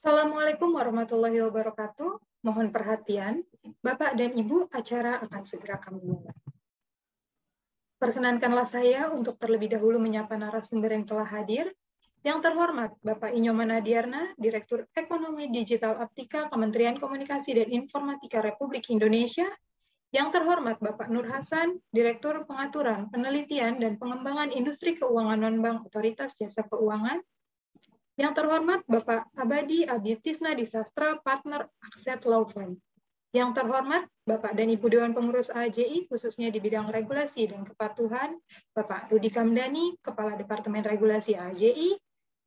Assalamualaikum warahmatullahi wabarakatuh. Mohon perhatian, Bapak dan Ibu, acara akan segera kami mulai. Perkenankanlah saya untuk terlebih dahulu menyapa narasumber yang telah hadir. Yang terhormat, Bapak Inyoman Adiarna, Direktur Ekonomi Digital Aptika Kementerian Komunikasi dan Informatika Republik Indonesia. Yang terhormat, Bapak Nur Hasan, Direktur Pengaturan, Penelitian, dan Pengembangan Industri Keuangan Non-Bank Otoritas Jasa Keuangan. Yang terhormat, Bapak Abadi Abditisna Disastra, Partner Akset Law Firm. Yang terhormat, Bapak dan Ibu Dewan Pengurus AJI, khususnya di bidang regulasi dan kepatuhan, Bapak Rudi Kamdani, Kepala Departemen Regulasi AJI,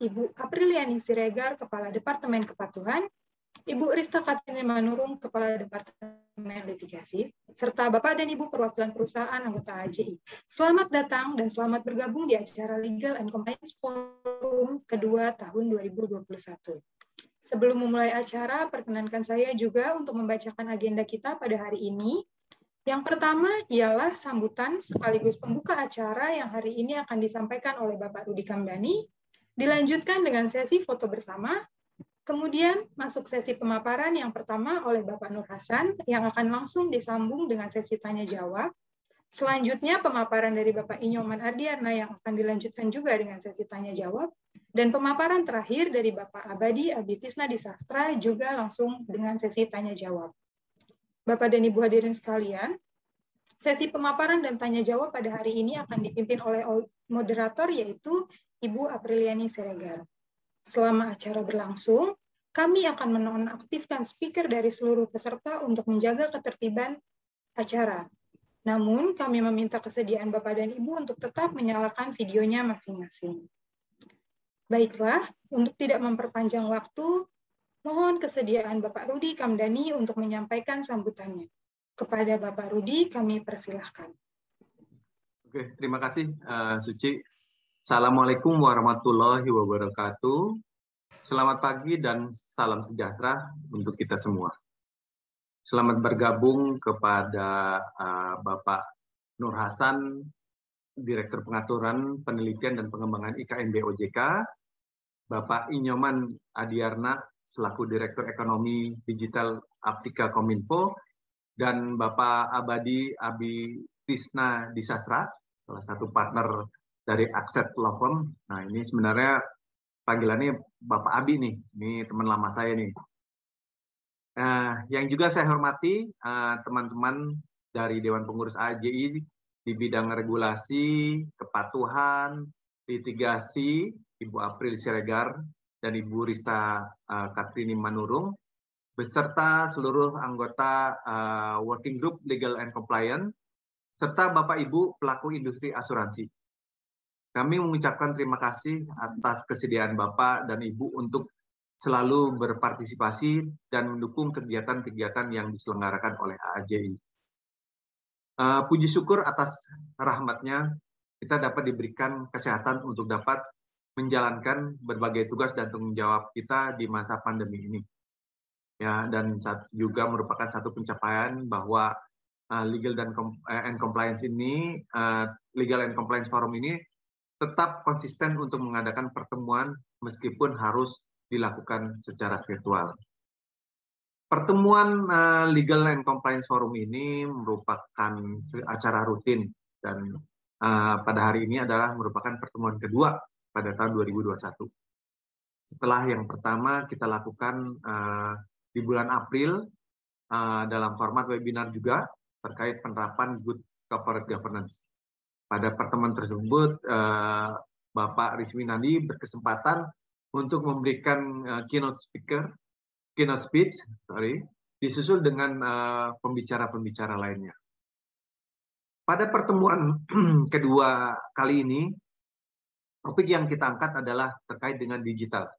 Ibu Apriliani Siregar, Kepala Departemen Kepatuhan, Ibu Rista Katrini Manurung, Kepala Departemen Litigasi, serta Bapak dan Ibu perwakilan perusahaan anggota AJI. Selamat datang dan selamat bergabung di acara Legal and Compliance Forum kedua tahun 2021. Sebelum memulai acara, perkenankan saya juga untuk membacakan agenda kita pada hari ini. Yang pertama ialah sambutan sekaligus pembuka acara yang hari ini akan disampaikan oleh Bapak Rudi Kamdani, dilanjutkan dengan sesi foto bersama. Kemudian masuk sesi pemaparan yang pertama oleh Bapak Nur Hasan yang akan langsung disambung dengan sesi tanya jawab. Selanjutnya pemaparan dari Bapak Inyoman Ardiana yang akan dilanjutkan juga dengan sesi tanya jawab. Dan pemaparan terakhir dari Bapak Abadi Abditisna Disastra juga langsung dengan sesi tanya jawab. Bapak dan Ibu hadirin sekalian, sesi pemaparan dan tanya jawab pada hari ini akan dipimpin oleh moderator yaitu Ibu Apriliani Siregar. Selama acara berlangsung, kami akan menonaktifkan speaker dari seluruh peserta untuk menjaga ketertiban acara. Namun, kami meminta kesediaan Bapak dan Ibu untuk tetap menyalakan videonya masing-masing. Baiklah, untuk tidak memperpanjang waktu, mohon kesediaan Bapak Rudi Kamdani untuk menyampaikan sambutannya. Kepada Bapak Rudi, kami persilahkan. Oke, terima kasih, Suci. Assalamualaikum warahmatullahi wabarakatuh. Selamat pagi dan salam sejahtera untuk kita semua. Selamat bergabung kepada Bapak Nur Hasan, Direktur Pengaturan, Penelitian dan Pengembangan IKNB OJK, Bapak Inyoman Adiarna, selaku Direktur Ekonomi Digital Aptika Kominfo, dan Bapak Abadi Abditisna Disastra, salah satu partner dari Akset Law Firm. Nah, ini sebenarnya panggilannya Bapak Abi nih, ini teman lama saya nih. Yang juga saya hormati teman-teman dari Dewan Pengurus AJI di bidang regulasi, kepatuhan, litigasi, Ibu April Siregar dan Ibu Rista Katrini Manurung, beserta seluruh anggota Working Group Legal and Compliance, serta Bapak Ibu pelaku industri asuransi. Kami mengucapkan terima kasih atas kesediaan Bapak dan Ibu untuk selalu berpartisipasi dan mendukung kegiatan-kegiatan yang diselenggarakan oleh AJI. Puji syukur atas rahmatnya, kita dapat diberikan kesehatan untuk dapat menjalankan berbagai tugas dan tanggung jawab kita di masa pandemi ini. Ya, dan juga merupakan satu pencapaian bahwa Legal and Compliance ini, Legal and Compliance Forum ini tetap konsisten untuk mengadakan pertemuan meskipun harus dilakukan secara virtual. Pertemuan Legal and Compliance Forum ini merupakan acara rutin dan pada hari ini adalah merupakan pertemuan kedua pada tahun 2021. Setelah yang pertama kita lakukan di bulan April dalam format webinar juga terkait penerapan Good Corporate Governance. Pada pertemuan tersebut, Bapak Risminandi berkesempatan untuk memberikan keynote speech, disusul dengan pembicara-pembicara lainnya. Pada pertemuan kedua kali ini, topik yang kita angkat adalah terkait dengan digital.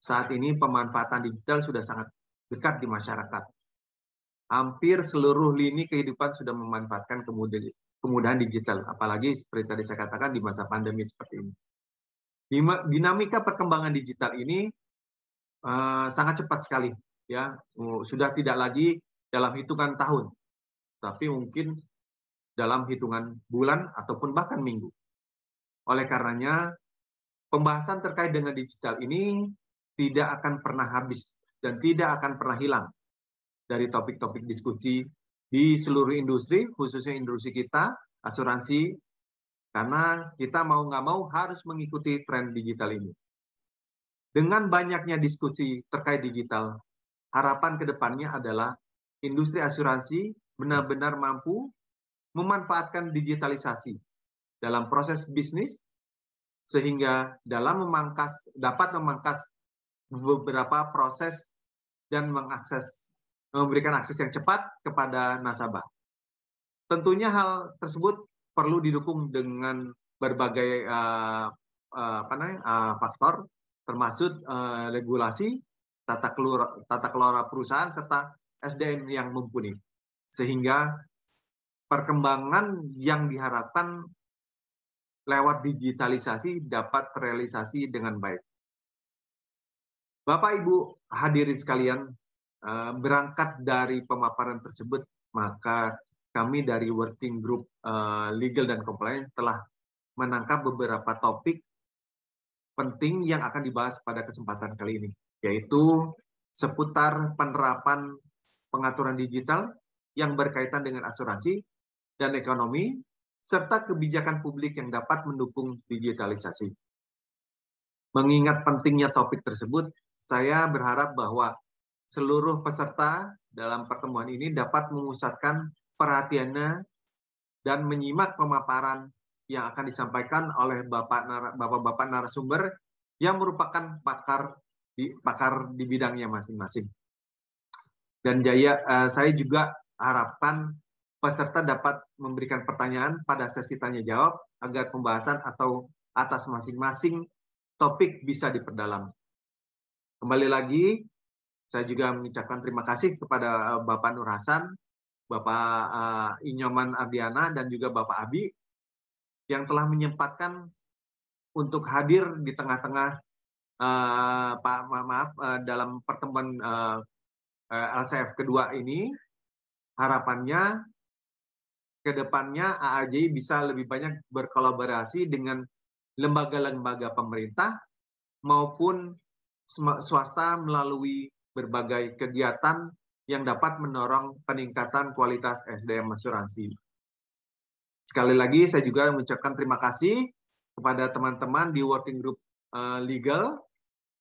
Saat ini pemanfaatan digital sudah sangat dekat di masyarakat. Hampir seluruh lini kehidupan sudah memanfaatkan kemudahan digital, apalagi seperti tadi saya katakan di masa pandemi seperti ini. Dinamika perkembangan digital ini sangat cepat sekali, ya. Sudah tidak lagi dalam hitungan tahun, tapi mungkin dalam hitungan bulan ataupun bahkan minggu. Oleh karenanya, pembahasan terkait dengan digital ini tidak akan pernah habis dan tidak akan pernah hilang dari topik-topik diskusi di seluruh industri, khususnya industri kita, asuransi, karena kita mau nggak mau harus mengikuti tren digital ini. Dengan banyaknya diskusi terkait digital, harapan ke depannya adalah industri asuransi benar-benar mampu memanfaatkan digitalisasi dalam proses bisnis, sehingga dapat memangkas beberapa proses dan memberikan akses yang cepat kepada nasabah. Tentunya hal tersebut perlu didukung dengan berbagai faktor, termasuk regulasi, tata kelola perusahaan, serta SDM yang mumpuni. Sehingga perkembangan yang diharapkan lewat digitalisasi dapat terrealisasi dengan baik. Bapak Ibu hadirin sekalian, berangkat dari pemaparan tersebut, maka kami dari Working Group Legal dan Compliance telah menangkap beberapa topik penting yang akan dibahas pada kesempatan kali ini, yaitu seputar penerapan pengaturan digital yang berkaitan dengan asuransi dan ekonomi, serta kebijakan publik yang dapat mendukung digitalisasi. Mengingat pentingnya topik tersebut, saya berharap bahwa seluruh peserta dalam pertemuan ini dapat memusatkan perhatiannya dan menyimak pemaparan yang akan disampaikan oleh bapak-bapak narasumber yang merupakan pakar di bidangnya masing-masing. Dan saya juga harapkan peserta dapat memberikan pertanyaan pada sesi tanya jawab agar pembahasan atau atas masing-masing topik bisa diperdalam. Kembali lagi, saya juga mengucapkan terima kasih kepada Bapak Nur Hasan, Bapak Inyoman Ardiana, dan juga Bapak Abi yang telah menyempatkan untuk hadir di tengah-tengah dalam pertemuan LCF kedua ini. Harapannya ke depannya AAJI bisa lebih banyak berkolaborasi dengan lembaga-lembaga pemerintah maupun swasta melalui berbagai kegiatan yang dapat mendorong peningkatan kualitas SDM asuransi. Sekali lagi saya juga mengucapkan terima kasih kepada teman-teman di Working Group Legal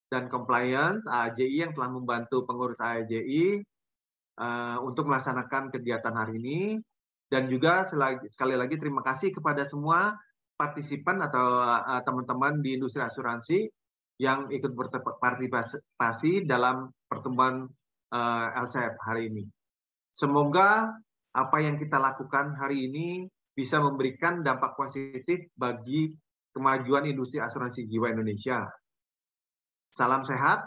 dan Compliance AAJI yang telah membantu pengurus AAJI untuk melaksanakan kegiatan hari ini, dan juga sekali lagi terima kasih kepada semua partisipan atau teman-teman di industri asuransi yang ikut berpartisipasi dalam pertemuan LCF hari ini. Semoga apa yang kita lakukan hari ini bisa memberikan dampak positif bagi kemajuan industri asuransi jiwa Indonesia. Salam sehat,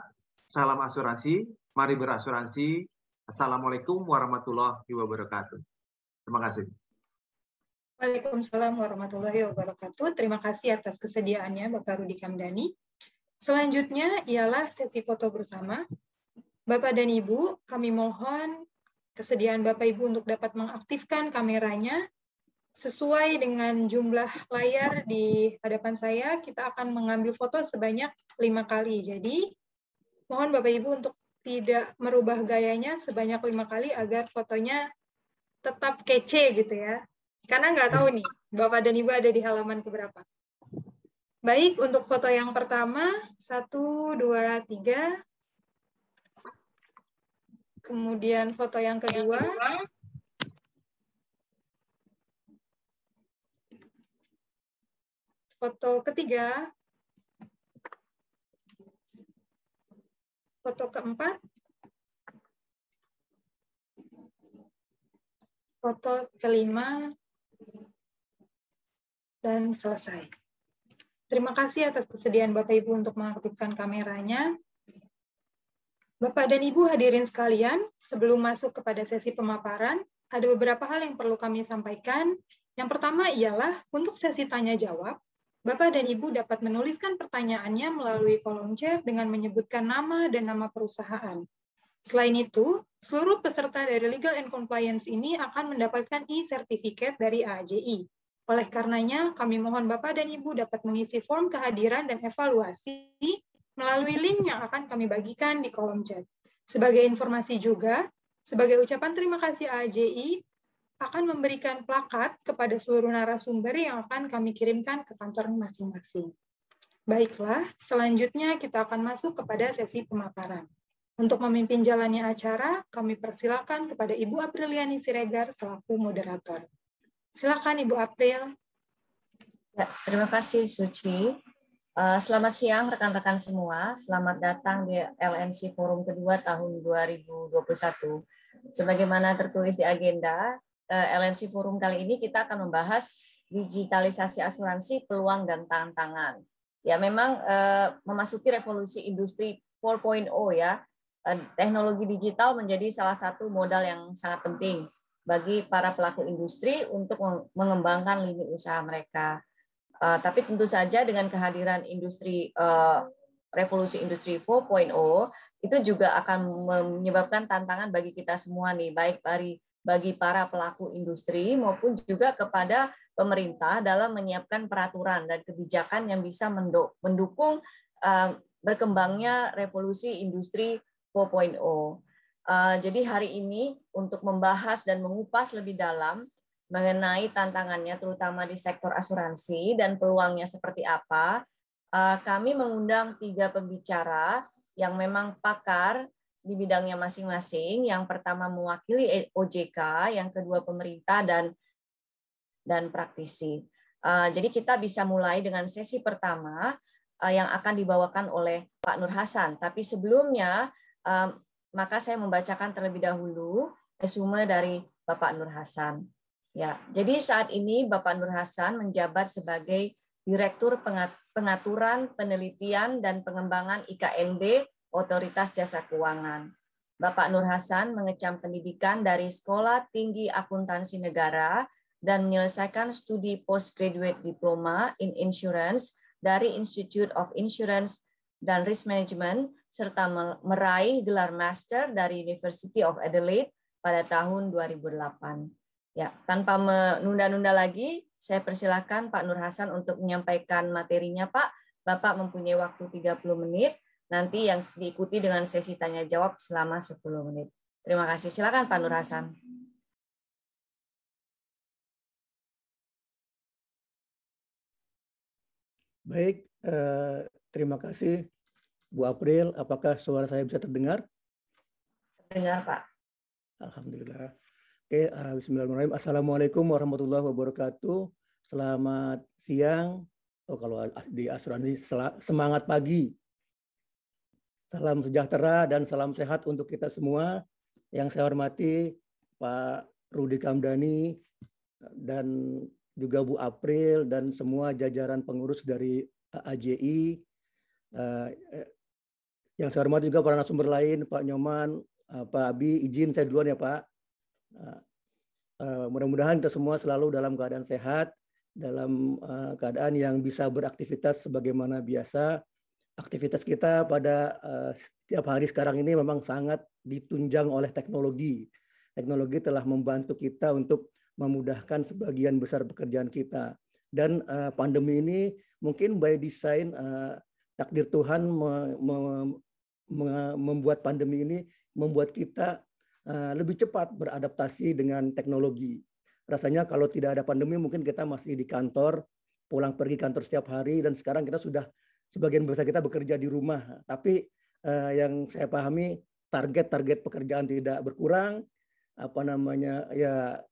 salam asuransi, mari berasuransi. Assalamualaikum warahmatullahi wabarakatuh. Terima kasih. Waalaikumsalam warahmatullahi wabarakatuh. Terima kasih atas kesediaannya Bapak Rudi Kamdani. Selanjutnya ialah sesi foto bersama. Bapak dan Ibu, kami mohon kesediaan Bapak Ibu untuk dapat mengaktifkan kameranya. Sesuai dengan jumlah layar di hadapan saya, kita akan mengambil foto sebanyak 5 kali. Jadi, mohon Bapak Ibu untuk tidak merubah gayanya sebanyak 5 kali agar fotonya tetap kece gitu ya. Karena nggak tahu nih, Bapak dan Ibu ada di halaman keberapa. Baik, untuk foto yang pertama, 1, 2, 3. Kemudian foto yang kedua. Foto ketiga. Foto keempat. Foto kelima. Dan selesai. Terima kasih atas kesediaan Bapak Ibu untuk mengaktifkan kameranya. Bapak dan Ibu hadirin sekalian, sebelum masuk kepada sesi pemaparan, ada beberapa hal yang perlu kami sampaikan. Yang pertama ialah untuk sesi tanya jawab, Bapak dan Ibu dapat menuliskan pertanyaannya melalui kolom chat dengan menyebutkan nama dan nama perusahaan. Selain itu, seluruh peserta dari Legal and Compliance ini akan mendapatkan e-certificate dari AAJI. Oleh karenanya, kami mohon Bapak dan Ibu dapat mengisi form kehadiran dan evaluasi melalui link yang akan kami bagikan di kolom chat. Sebagai informasi juga, sebagai ucapan terima kasih AAJI, akan memberikan plakat kepada seluruh narasumber yang akan kami kirimkan ke kantor masing-masing. Baiklah, selanjutnya kita akan masuk kepada sesi pemaparan. Untuk memimpin jalannya acara, kami persilakan kepada Ibu Apriliani Siregar selaku moderator. Silakan Ibu April. Ya, terima kasih Suci. Selamat siang rekan-rekan semua. Selamat datang di LNC Forum kedua tahun 2021. Sebagaimana tertulis di agenda, LNC Forum kali ini kita akan membahas digitalisasi asuransi, peluang dan tantangan. Ya, memang memasuki revolusi industri 4.0 ya. Teknologi digital menjadi salah satu modal yang sangat penting bagi para pelaku industri untuk mengembangkan lini usaha mereka. Tapi tentu saja dengan kehadiran industri revolusi industri 4.0 itu juga akan menyebabkan tantangan bagi kita semua nih, baik bagi para pelaku industri maupun juga kepada pemerintah dalam menyiapkan peraturan dan kebijakan yang bisa mendukung berkembangnya revolusi industri 4.0. Jadi hari ini untuk membahas dan mengupas lebih dalam mengenai tantangannya terutama di sektor asuransi dan peluangnya seperti apa, kami mengundang 3 pembicara yang memang pakar di bidangnya masing-masing. Yang pertama mewakili OJK, yang kedua pemerintah dan praktisi. Jadi kita bisa mulai dengan sesi pertama yang akan dibawakan oleh Pak Nur Hasan. Tapi sebelumnya maka saya membacakan terlebih dahulu resume dari Bapak Nur Hasan. Ya, jadi saat ini Bapak Nur Hasan menjabat sebagai Direktur Pengaturan, Penelitian dan Pengembangan IKNB Otoritas Jasa Keuangan. Bapak Nur Hasan mengecam pendidikan dari Sekolah Tinggi Akuntansi Negara dan menyelesaikan studi postgraduate diploma in insurance dari Institute of Insurance dan Risk Management serta meraih gelar master dari University of Adelaide pada tahun 2008. Ya, tanpa menunda-nunda lagi, saya persilakan Pak Nur Hasan untuk menyampaikan materinya, Pak. Bapak mempunyai waktu 30 menit, nanti yang diikuti dengan sesi tanya-jawab selama 10 menit. Terima kasih. Silakan Pak Nur Hasan. Baik, terima kasih Bu April. Apakah suara saya bisa terdengar? Terdengar, Pak. Alhamdulillah. Oke, bismillahirrahmanirrahim. Assalamualaikum warahmatullahi wabarakatuh. Selamat siang. Oh, kalau di asuransi semangat pagi. Salam sejahtera dan salam sehat untuk kita semua. Yang saya hormati Pak Rudi Kamdani dan juga Bu April dan semua jajaran pengurus dari AJI. Yang saya hormati juga para narasumber lain, Pak Nyoman, Pak Abi, izin saya duluan ya Pak. Mudah-mudahan kita semua selalu dalam keadaan sehat, dalam keadaan yang bisa beraktivitas sebagaimana biasa. Aktivitas kita pada setiap hari sekarang ini memang sangat ditunjang oleh teknologi. Teknologi telah membantu kita untuk memudahkan sebagian besar pekerjaan kita. Dan pandemi ini mungkin by design takdir Tuhan membuat pandemi ini membuat kita lebih cepat beradaptasi dengan teknologi. Rasanya kalau tidak ada pandemi mungkin kita masih di kantor, pulang pergi kantor setiap hari, dan sekarang kita sudah sebagian besar kita bekerja di rumah. Tapi yang saya pahami target pekerjaan tidak berkurang, ya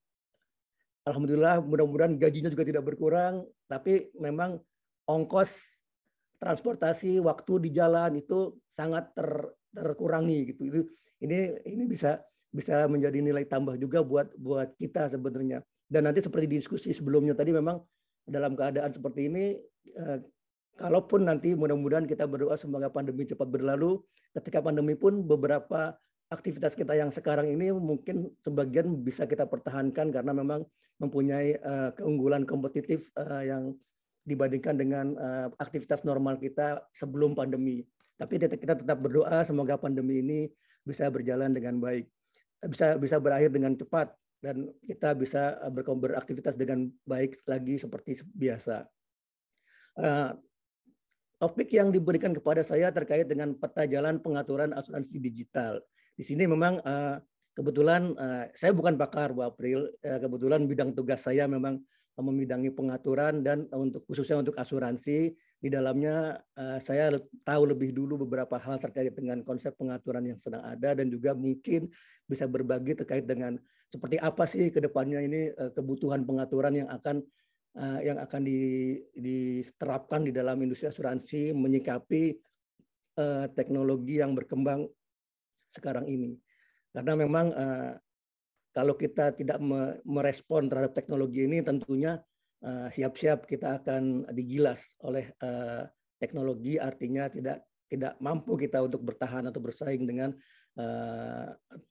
alhamdulillah mudah-mudahan gajinya juga tidak berkurang, tapi memang ongkos transportasi waktu di jalan itu sangat terkurangi gitu. Ini bisa menjadi nilai tambah juga buat kita sebenarnya. Dan nanti seperti diskusi sebelumnya tadi, memang dalam keadaan seperti ini, kalaupun nanti mudah-mudahan kita berdoa semoga pandemi cepat berlalu, ketika pandemi pun beberapa aktivitas kita yang sekarang ini mungkin sebagian bisa kita pertahankan karena memang mempunyai keunggulan kompetitif yang dibandingkan dengan aktivitas normal kita sebelum pandemi. Tapi kita tetap berdoa semoga pandemi ini bisa berjalan dengan baik, bisa berakhir dengan cepat, dan kita bisa beraktivitas dengan baik lagi seperti biasa. topik yang diberikan kepada saya terkait dengan peta jalan pengaturan asuransi digital. Di sini memang kebetulan saya bukan pakar, Bu April. Kebetulan bidang tugas saya memang membidangi pengaturan dan khususnya untuk asuransi. Di dalamnya saya tahu lebih dulu beberapa hal terkait dengan konsep pengaturan yang sedang ada dan juga mungkin bisa berbagi terkait dengan seperti apa sih ke depannya ini kebutuhan pengaturan yang akan diterapkan di dalam industri asuransi menyikapi teknologi yang berkembang sekarang ini. Karena memang kalau kita tidak merespon terhadap teknologi ini, tentunya siap-siap kita akan digilas oleh teknologi, artinya tidak mampu kita untuk bertahan atau bersaing dengan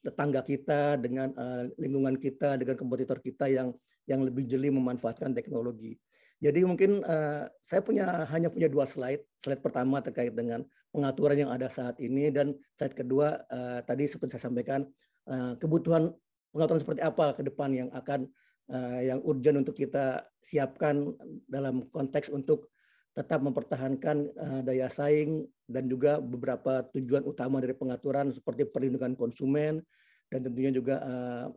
tetangga kita, dengan lingkungan kita, dengan kompetitor kita yang lebih jeli memanfaatkan teknologi. Jadi mungkin saya hanya punya 2 slide. Slide pertama terkait dengan pengaturan yang ada saat ini, dan slide kedua tadi seperti saya sampaikan kebutuhan pengaturan seperti apa ke depan yang akan yang urgent untuk kita siapkan dalam konteks untuk tetap mempertahankan daya saing dan juga beberapa tujuan utama dari pengaturan seperti perlindungan konsumen dan tentunya juga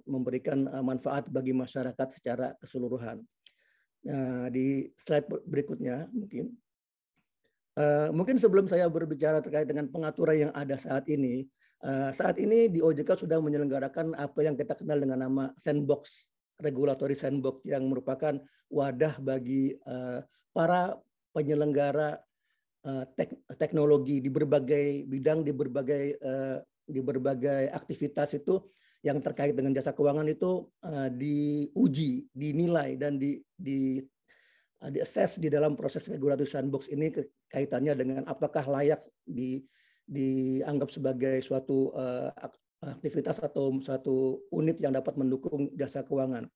memberikan manfaat bagi masyarakat secara keseluruhan. Nah, di slide berikutnya mungkin sebelum saya berbicara terkait dengan pengaturan yang ada saat ini di OJK sudah menyelenggarakan apa yang kita kenal dengan nama sandbox, regulatory sandbox, yang merupakan wadah bagi para penyelenggara teknologi di berbagai bidang, di berbagai aktivitas itu yang terkait dengan jasa keuangan itu diuji, dinilai, dan di-assess di dalam proses regulatory sandbox ini kaitannya dengan apakah layak dianggap sebagai suatu aktivitas atau suatu unit yang dapat mendukung jasa keuangan.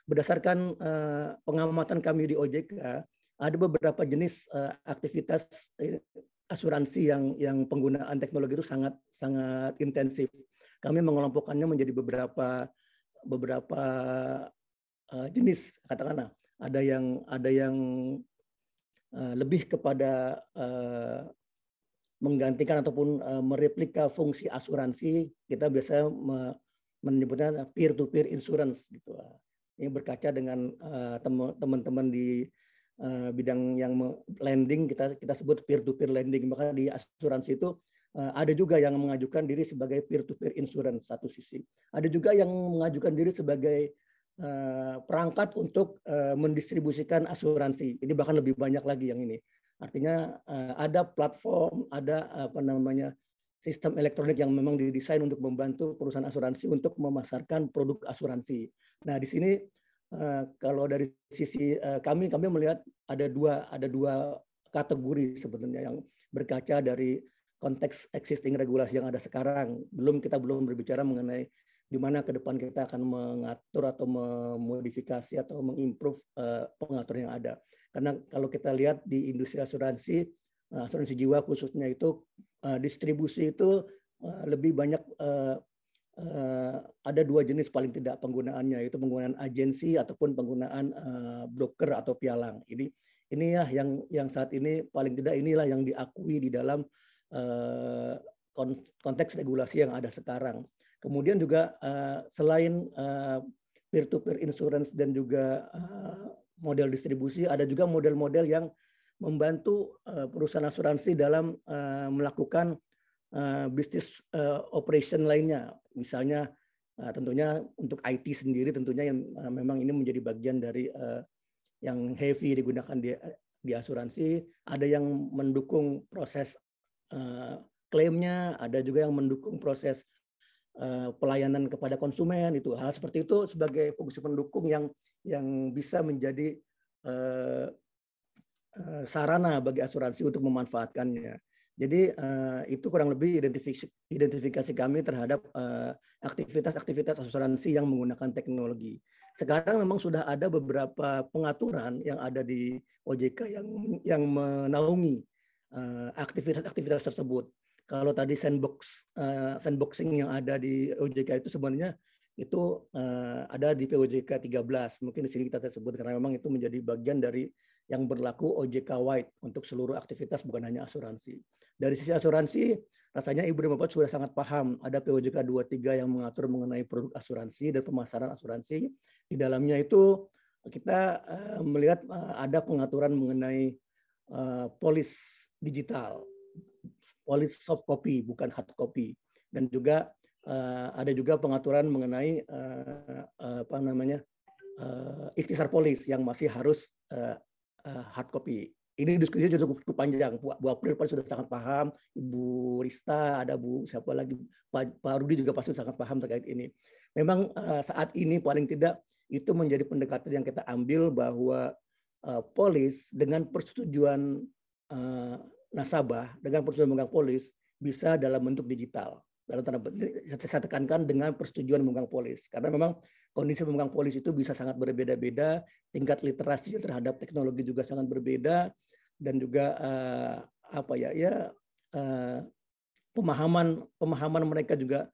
Berdasarkan pengamatan kami di OJK, ada beberapa jenis aktivitas asuransi yang penggunaan teknologi itu sangat intensif. Kami mengelompokkannya menjadi beberapa jenis, katakanlah ada yang lebih kepada menggantikan ataupun mereplika fungsi asuransi. Kita biasanya menyebutnya peer-to-peer insurance gitu. Ini berkaca dengan teman-teman di bidang yang lending, kita sebut peer-to-peer lending. Maka di asuransi itu ada juga yang mengajukan diri sebagai peer-to-peer insurance satu sisi. Ada juga yang mengajukan diri sebagai perangkat untuk mendistribusikan asuransi. Ini bahkan lebih banyak lagi yang ini. Artinya ada platform, ada sistem elektronik yang memang didesain untuk membantu perusahaan asuransi untuk memasarkan produk asuransi. Nah, di sini kalau dari sisi kami melihat ada dua kategori sebenarnya yang berkaca dari konteks existing regulasi yang ada sekarang. Kita belum berbicara mengenai di mana ke depan kita akan mengatur atau memodifikasi atau mengimprove pengaturan yang ada. Karena kalau kita lihat di industri asuransi jiwa khususnya itu distribusi itu lebih banyak ada 2 jenis paling tidak penggunaannya, yaitu penggunaan agensi ataupun penggunaan broker atau pialang. Inilah yang saat ini paling tidak inilah yang diakui di dalam konteks regulasi yang ada sekarang. Kemudian juga selain peer-to-peer insurance dan juga model distribusi, ada juga model-model yang membantu perusahaan asuransi dalam melakukan bisnis operation lainnya. Misalnya tentunya untuk IT sendiri tentunya yang memang ini menjadi bagian dari yang heavy digunakan di asuransi. Ada yang mendukung proses klaimnya, ada juga yang mendukung proses pelayanan kepada konsumen. Itu hal seperti itu sebagai fungsi pendukung yang bisa menjadi sarana bagi asuransi untuk memanfaatkannya. Jadi itu kurang lebih identifikasi kami terhadap aktivitas-aktivitas asuransi yang menggunakan teknologi. Sekarang memang sudah ada beberapa pengaturan yang ada di OJK yang menaungi aktivitas-aktivitas tersebut. Kalau tadi sandboxing yang ada di OJK itu sebenarnya itu ada di POJK 13. Mungkin di sini kita tersebut karena memang itu menjadi bagian dari yang berlaku OJK wide untuk seluruh aktivitas bukan hanya asuransi. Dari sisi asuransi, rasanya Ibu dan Bapak sudah sangat paham ada POJK 23 yang mengatur mengenai produk asuransi dan pemasaran asuransi. Di dalamnya itu kita melihat ada pengaturan mengenai polis digital, polis soft copy bukan hard copy, dan juga ada juga pengaturan mengenai ikhtisar polis yang masih harus hard copy. Ini diskusinya cukup panjang. Bu April pasti sudah sangat paham, Ibu Rista, ada Bu siapa lagi, Pak Rudi juga pasti sangat paham terkait ini. Memang saat ini paling tidak itu menjadi pendekatan yang kita ambil bahwa polis dengan persetujuan nasabah, dengan persetujuan pemegang polis bisa dalam bentuk digital. Dalam tanda saya tekankan dengan persetujuan pemegang polis, karena memang kondisi pemegang polis itu bisa sangat berbeda-beda, tingkat literasi terhadap teknologi juga sangat berbeda, dan juga pemahaman mereka juga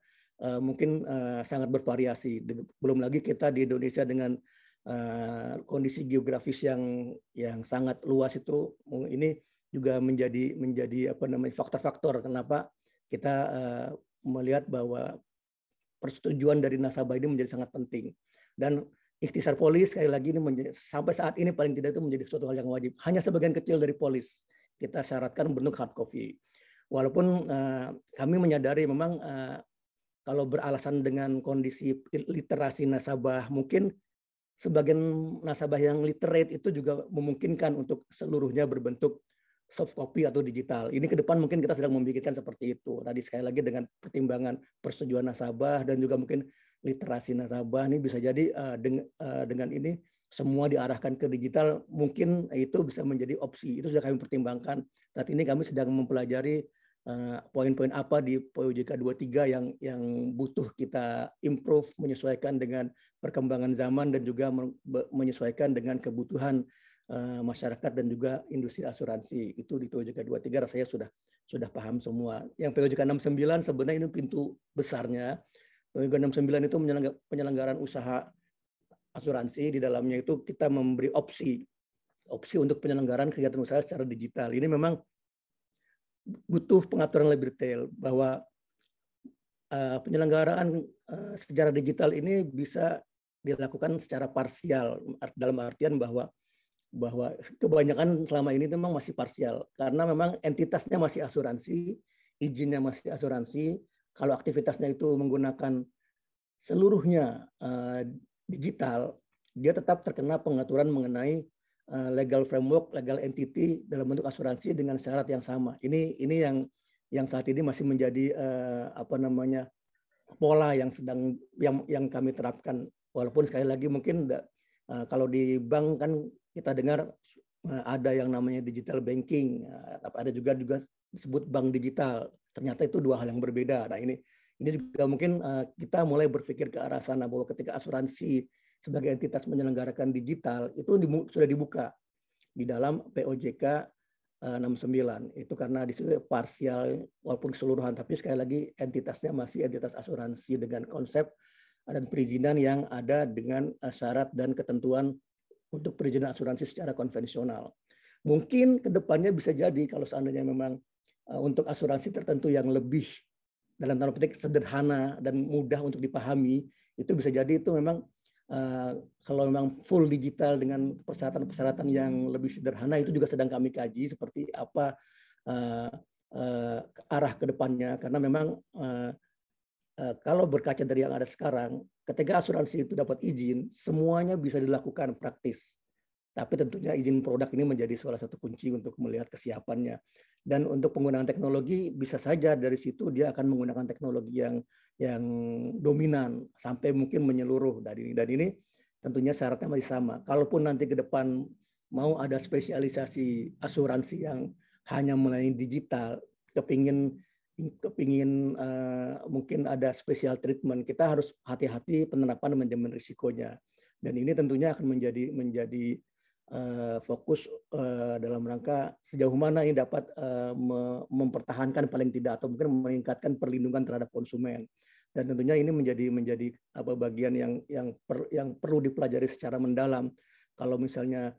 mungkin sangat bervariasi. Belum lagi kita di Indonesia dengan kondisi geografis yang sangat luas itu, ini juga menjadi faktor-faktor kenapa kita melihat bahwa persetujuan dari nasabah ini menjadi sangat penting. Dan ikhtisar polis sekali lagi ini sampai saat ini paling tidak itu menjadi suatu hal yang wajib. Hanya sebagian kecil dari polis kita syaratkan bentuk hard copy. Walaupun kami menyadari memang kalau beralasan dengan kondisi literasi nasabah, mungkin sebagian nasabah yang literate itu juga memungkinkan untuk seluruhnya berbentuk soft copy atau digital. Ini ke depan mungkin kita sedang memikirkan seperti itu. Tadi sekali lagi dengan pertimbangan persetujuan nasabah dan juga mungkin literasi nasabah, ini bisa jadi dengan ini semua diarahkan ke digital, mungkin itu bisa menjadi opsi. Itu sudah kami pertimbangkan. Saat ini kami sedang mempelajari poin-poin apa di POJK 23 yang butuh kita improve, menyesuaikan dengan perkembangan zaman dan juga menyesuaikan dengan kebutuhan masyarakat dan juga industri asuransi. Itu di POJK 23 rasanya sudah paham semua. Yang POJK 69 sebenarnya ini pintu besarnya. POJK 69 itu penyelenggaraan usaha asuransi. Di dalamnya itu kita memberi opsi untuk penyelenggaraan kegiatan usaha secara digital. Ini memang butuh pengaturan lebih detail bahwa penyelenggaraan secara digital ini bisa dilakukan secara parsial, dalam artian bahwa kebanyakan selama ini memang masih parsial karena memang entitasnya masih asuransi, izinnya masih asuransi. Kalau aktivitasnya itu menggunakan seluruhnya digital, dia tetap terkena pengaturan mengenai legal framework, legal entity dalam bentuk asuransi dengan syarat yang sama. Ini yang saat ini masih menjadi pola yang kami terapkan. Walaupun sekali lagi mungkin kalau di bank kan kita dengar ada yang namanya digital banking, tapi ada juga disebut bank digital. Ternyata itu dua hal yang berbeda. Nah ini juga mungkin kita mulai berpikir ke arah sana bahwa ketika asuransi sebagai entitas menyelenggarakan digital itu sudah dibuka di dalam POJK 69. Itu karena di situ parsial walaupun keseluruhan, tapi sekali lagi entitasnya masih entitas asuransi dengan konsep dan perizinan yang ada dengan syarat dan ketentuan untuk perizinan asuransi secara konvensional. Mungkin ke depannya bisa jadi kalau seandainya memang untuk asuransi tertentu yang lebih dalam tanda petik sederhana dan mudah untuk dipahami, itu bisa jadi itu memang kalau memang full digital dengan persyaratan-persyaratan yang lebih sederhana, itu juga sedang kami kaji seperti apa arah ke depannya. Karena memang kalau berkaca dari yang ada sekarang, ketika asuransi itu dapat izin, semuanya bisa dilakukan praktis. Tapi tentunya izin produk ini menjadi salah satu kunci untuk melihat kesiapannya. Dan untuk penggunaan teknologi, bisa saja dari situ dia akan menggunakan teknologi yang dominan sampai mungkin menyeluruh. Dan ini tentunya syaratnya masih sama. Kalaupun nanti ke depan mau ada spesialisasi asuransi yang hanya melayani digital, kepingin mungkin ada special treatment, kita harus hati-hati penerapan manajemen risikonya. Dan ini tentunya akan menjadi fokus dalam rangka sejauh mana ini dapat mempertahankan paling tidak atau mungkin meningkatkan perlindungan terhadap konsumen. Dan tentunya ini menjadi bagian yang perlu dipelajari secara mendalam. Kalau misalnya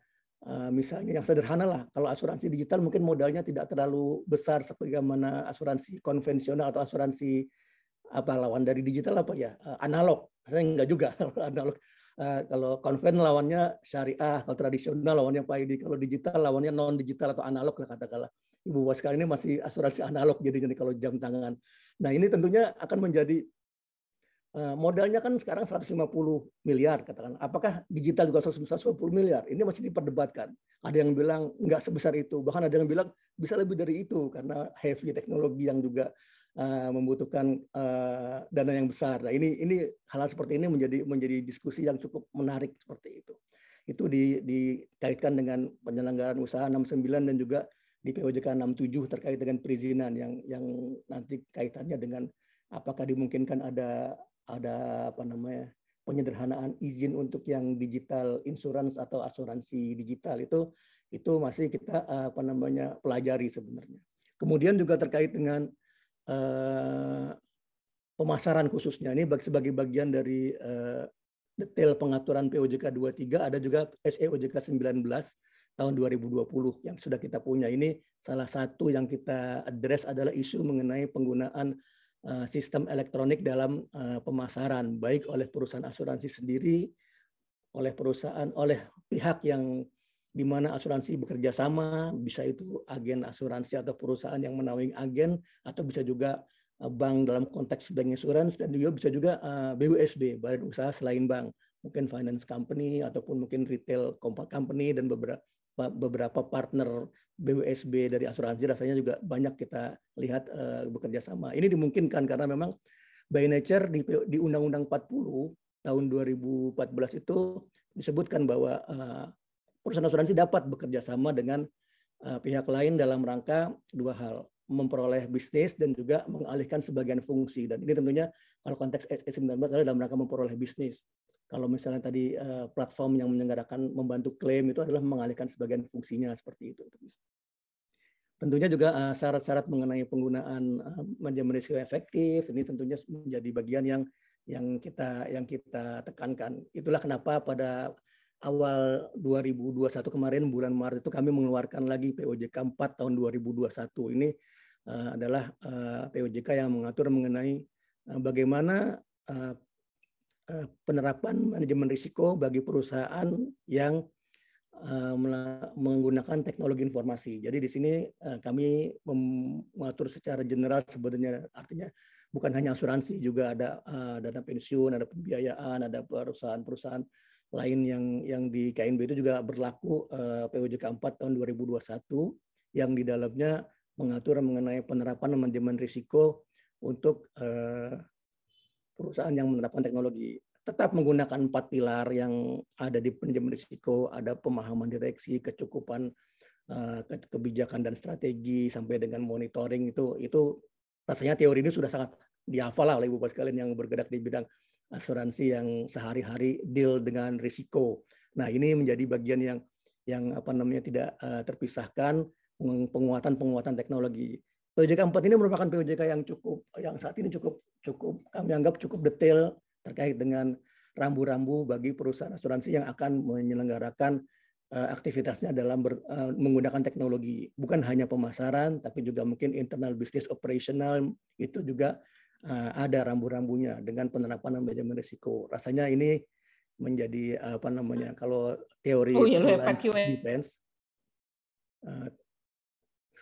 Misalnya yang sederhana lah, kalau asuransi digital mungkin modalnya tidak terlalu besar sebagaimana asuransi konvensional atau asuransi lawan dari digital analog. Saya enggak juga analog. Kalau konven lawannya syariah, kalau tradisional lawannya PAID, kalau digital lawannya non digital atau analog lah katakanlah. Ibu Bos kali ini masih asuransi analog jadi kalau jam tangan. Nah ini tentunya akan menjadi modalnya kan sekarang 150 miliar katakan. Apakah digital juga 150 miliar? Ini masih diperdebatkan. Ada yang bilang nggak sebesar itu. Bahkan ada yang bilang bisa lebih dari itu karena heavy teknologi yang juga membutuhkan dana yang besar. Nah, ini hal-hal seperti ini menjadi diskusi yang cukup menarik seperti itu. Itu dikaitkan dengan penyelenggaraan usaha 69 dan juga di POJK 67 terkait dengan perizinan yang nanti kaitannya dengan apakah dimungkinkan ada penyederhanaan izin untuk yang digital insurance atau asuransi digital itu masih kita pelajari sebenarnya. Kemudian juga terkait dengan pemasaran khususnya ini sebagai bagian dari detail pengaturan POJK 23 ada juga SEOJK 19 tahun 2020 yang sudah kita punya. Ini salah satu yang kita address adalah isu mengenai penggunaan sistem elektronik dalam pemasaran, baik oleh perusahaan asuransi sendiri, oleh pihak yang di mana asuransi bekerja sama, bisa itu agen asuransi atau perusahaan yang menaungi agen, atau bisa juga bank dalam konteks bank insurance, dan juga bisa juga BUSB, badan usaha selain bank, mungkin finance company ataupun mungkin retail company dan beberapa partner BUSB dari asuransi rasanya juga banyak kita lihat bekerja sama. Ini dimungkinkan karena memang by nature di Undang-Undang 40 tahun 2014 itu disebutkan bahwa perusahaan asuransi dapat bekerja sama dengan pihak lain dalam rangka dua hal, memperoleh bisnis dan juga mengalihkan sebagian fungsi. Dan ini tentunya kalau konteks SE19 adalah dalam rangka memperoleh bisnis. Kalau misalnya tadi platform yang menyelenggarakan membantu klaim itu adalah mengalihkan sebagian fungsinya seperti itu. Tentunya juga syarat-syarat mengenai penggunaan manajemen risiko efektif ini tentunya menjadi bagian yang kita tekankan. Itulah kenapa pada awal 2021 kemarin bulan Maret itu kami mengeluarkan lagi POJK 4 tahun 2021. Ini adalah POJK yang mengatur mengenai bagaimana penerapan manajemen risiko bagi perusahaan yang menggunakan teknologi informasi. Jadi di sini kami mengatur secara general sebenarnya, artinya bukan hanya asuransi, juga ada dana pensiun, ada pembiayaan, ada perusahaan-perusahaan lain yang di KNB itu juga berlaku POJK 4 tahun 2021 yang di dalamnya mengatur mengenai penerapan manajemen risiko untuk perusahaan yang menerapkan teknologi. Tetap menggunakan 4 pilar yang ada di manajemen risiko, ada pemahaman direksi, kecukupan kebijakan dan strategi, sampai dengan monitoring. Itu rasanya teori ini sudah sangat dihafal oleh Ibu Bapak sekalian yang bergerak di bidang asuransi yang sehari-hari deal dengan risiko. Nah, ini menjadi bagian yang tidak terpisahkan, penguatan teknologi. POJK 4 ini merupakan POJK yang saat ini cukup kami anggap cukup detail terkait dengan rambu-rambu bagi perusahaan asuransi yang akan menyelenggarakan aktivitasnya dalam menggunakan teknologi. Bukan hanya pemasaran, tapi juga mungkin internal business operational, itu juga ada rambu-rambunya dengan penerapan manajemen risiko. Rasanya ini menjadi kalau teori defense,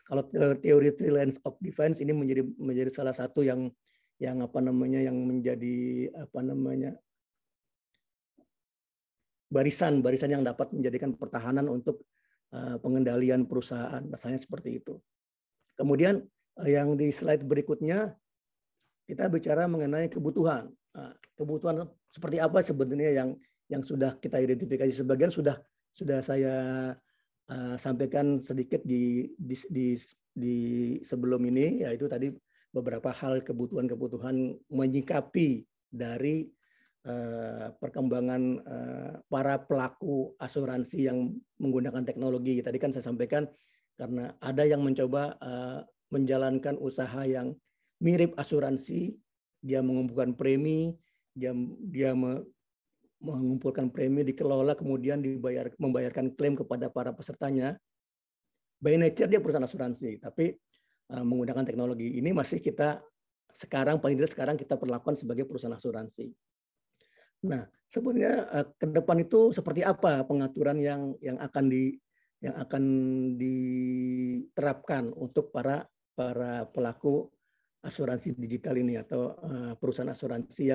kalau teori three lines of defense ini menjadi salah satu yang menjadi barisan yang dapat menjadikan pertahanan untuk pengendalian perusahaan, rasanya seperti itu. Kemudian yang di slide berikutnya kita bicara mengenai kebutuhan. Kebutuhan seperti apa sebenarnya yang sudah kita identifikasi. Sebagian sudah saya sampaikan sedikit di sebelum ini, yaitu tadi beberapa hal kebutuhan menyikapi dari perkembangan para pelaku asuransi yang menggunakan teknologi. Tadi kan saya sampaikan karena ada yang mencoba menjalankan usaha yang mirip asuransi, dia mengumpulkan premi, dia mengumpulkan premi, dikelola, kemudian membayarkan klaim kepada para pesertanya. By nature dia perusahaan asuransi, tapi menggunakan teknologi ini masih kita sekarang, paling tidak sekarang kita perlakukan sebagai perusahaan asuransi. Nah, sebenarnya ke depan itu seperti apa pengaturan yang akan diterapkan untuk para pelaku asuransi digital ini, atau perusahaan asuransi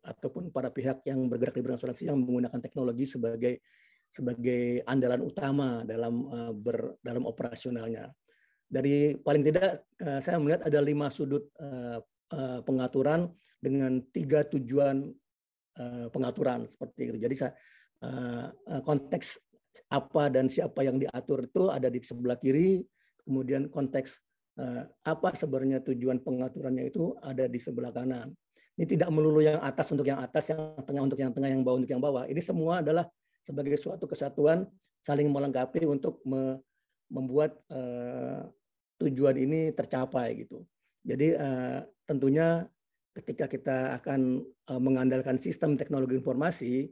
ataupun para pihak yang bergerak di bidang asuransi yang menggunakan teknologi sebagai andalan utama dalam operasionalnya. Dari paling tidak saya melihat ada 5 sudut pengaturan dengan 3 tujuan pengaturan seperti itu. Jadi konteks apa dan siapa yang diatur itu ada di sebelah kiri, kemudian konteks apa sebenarnya tujuan pengaturannya itu ada di sebelah kanan. Ini tidak melulu yang atas untuk yang atas, yang tengah untuk yang tengah, yang bawah untuk yang bawah. Ini semua adalah sebagai suatu kesatuan saling melengkapi untuk membuat tujuan ini tercapai gitu. Jadi tentunya ketika kita akan mengandalkan sistem teknologi informasi,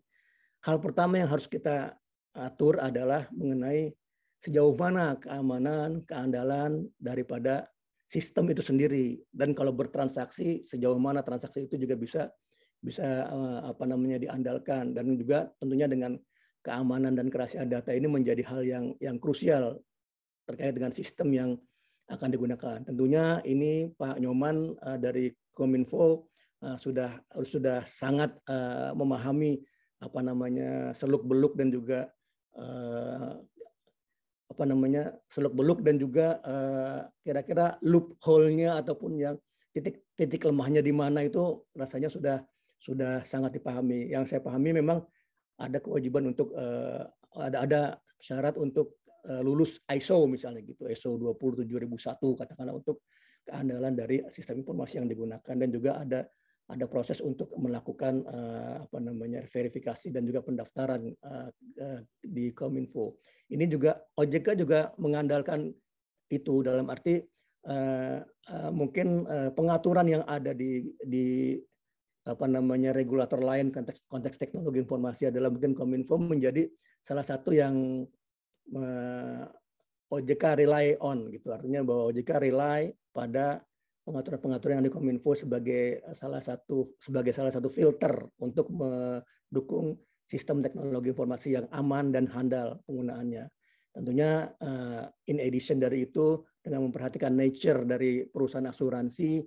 hal pertama yang harus kita atur adalah mengenai sejauh mana keamanan, keandalan daripada sistem itu sendiri, dan kalau bertransaksi sejauh mana transaksi itu juga bisa diandalkan, dan juga tentunya dengan keamanan dan kerahasiaan data ini menjadi hal yang krusial terkait dengan sistem yang akan digunakan. Tentunya ini Pak Nyoman dari Kominfo sudah sangat memahami seluk-beluk dan juga seluk-beluk dan juga kira-kira loophole-nya ataupun yang titik lemahnya di mana itu rasanya sudah sangat dipahami. Yang saya pahami memang ada kewajiban untuk ada syarat untuk lulus ISO misalnya gitu, ISO 27001 katakanlah, untuk keandalan dari sistem informasi yang digunakan, dan juga ada proses untuk melakukan verifikasi dan juga pendaftaran di Kominfo. Ini juga OJK juga mengandalkan itu, dalam arti mungkin pengaturan yang ada di regulator lain konteks teknologi informasi adalah mungkin Kominfo menjadi salah satu yang OJK rely on gitu. Artinya bahwa OJK rely pada pengaturan-pengaturan yang di Kominfo sebagai salah satu filter untuk mendukung sistem teknologi informasi yang aman dan handal penggunaannya. Tentunya in addition dari itu, dengan memperhatikan nature dari perusahaan asuransi,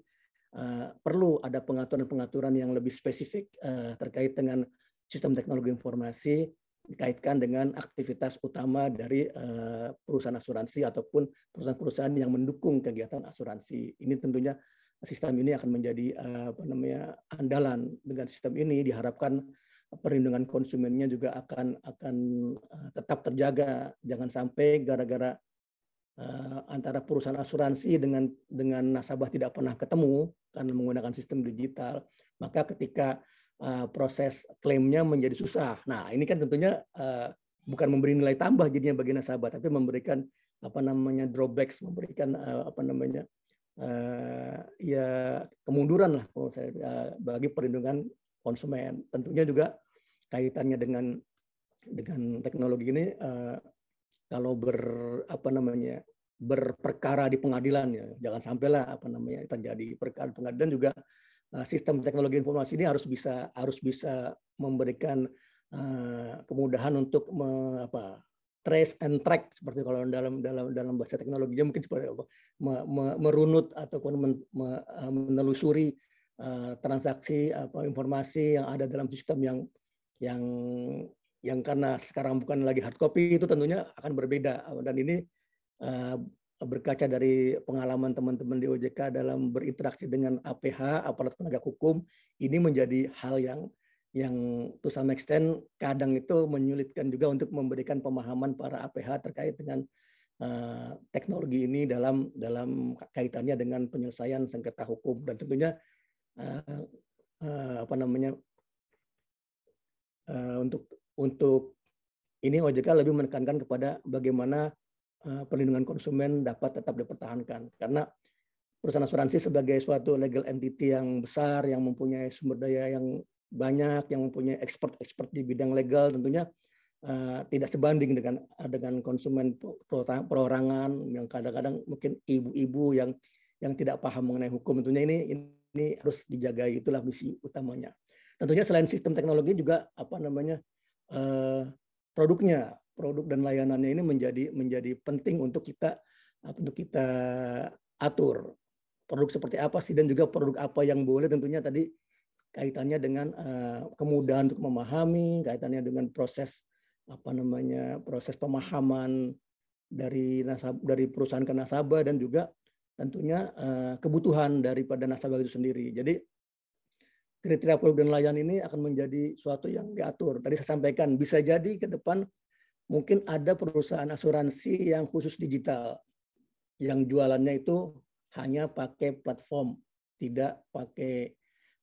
perlu ada pengaturan-pengaturan yang lebih spesifik terkait dengan sistem teknologi informasi dikaitkan dengan aktivitas utama dari perusahaan asuransi ataupun perusahaan-perusahaan yang mendukung kegiatan asuransi. Ini tentunya sistem ini akan menjadi andalan. Dengan sistem ini diharapkan perlindungan konsumennya juga akan tetap terjaga. Jangan sampai gara-gara antara perusahaan asuransi dengan nasabah tidak pernah ketemu karena menggunakan sistem digital, maka ketika proses klaimnya menjadi susah. Nah, ini kan tentunya bukan memberi nilai tambah jadinya bagi nasabah, tapi memberikan drawbacks, memberikan kemunduran lah bagi perlindungan konsumen. Tentunya juga kaitannya dengan teknologi ini, kalau berperkara di pengadilan, ya jangan sampailah terjadi perkara di pengadilan. Juga sistem teknologi informasi ini harus bisa memberikan kemudahan untuk trace and track, seperti kalau dalam bahasa teknologinya mungkin seperti apa, merunut ataupun menelusuri transaksi informasi yang ada dalam sistem yang karena sekarang bukan lagi hard copy, itu tentunya akan berbeda. Dan ini berkaca dari pengalaman teman-teman di OJK dalam berinteraksi dengan APH, aparat penegak hukum, ini menjadi hal yang to some extent kadang itu menyulitkan juga untuk memberikan pemahaman para APH terkait dengan teknologi ini dalam kaitannya dengan penyelesaian sengketa hukum. Dan tentunya untuk ini OJK lebih menekankan kepada bagaimana perlindungan konsumen dapat tetap dipertahankan, karena perusahaan asuransi sebagai suatu legal entity yang besar yang mempunyai sumber daya yang banyak, yang mempunyai expert di bidang legal, tentunya tidak sebanding dengan konsumen perorangan yang kadang-kadang mungkin ibu-ibu yang tidak paham mengenai hukum. Tentunya ini harus dijagai, itulah misi utamanya. Tentunya selain sistem teknologi juga produk dan layanannya ini menjadi penting untuk kita atur. Produk seperti apa sih, dan juga produk apa yang boleh, tentunya tadi kaitannya dengan kemudahan untuk memahami, kaitannya dengan proses pemahaman dari perusahaan ke nasabah, dan juga tentunya kebutuhan daripada nasabah itu sendiri. Jadi kriteria produk dan layanan ini akan menjadi suatu yang diatur. Tadi saya sampaikan, bisa jadi ke depan mungkin ada perusahaan asuransi yang khusus digital, yang jualannya itu hanya pakai platform, tidak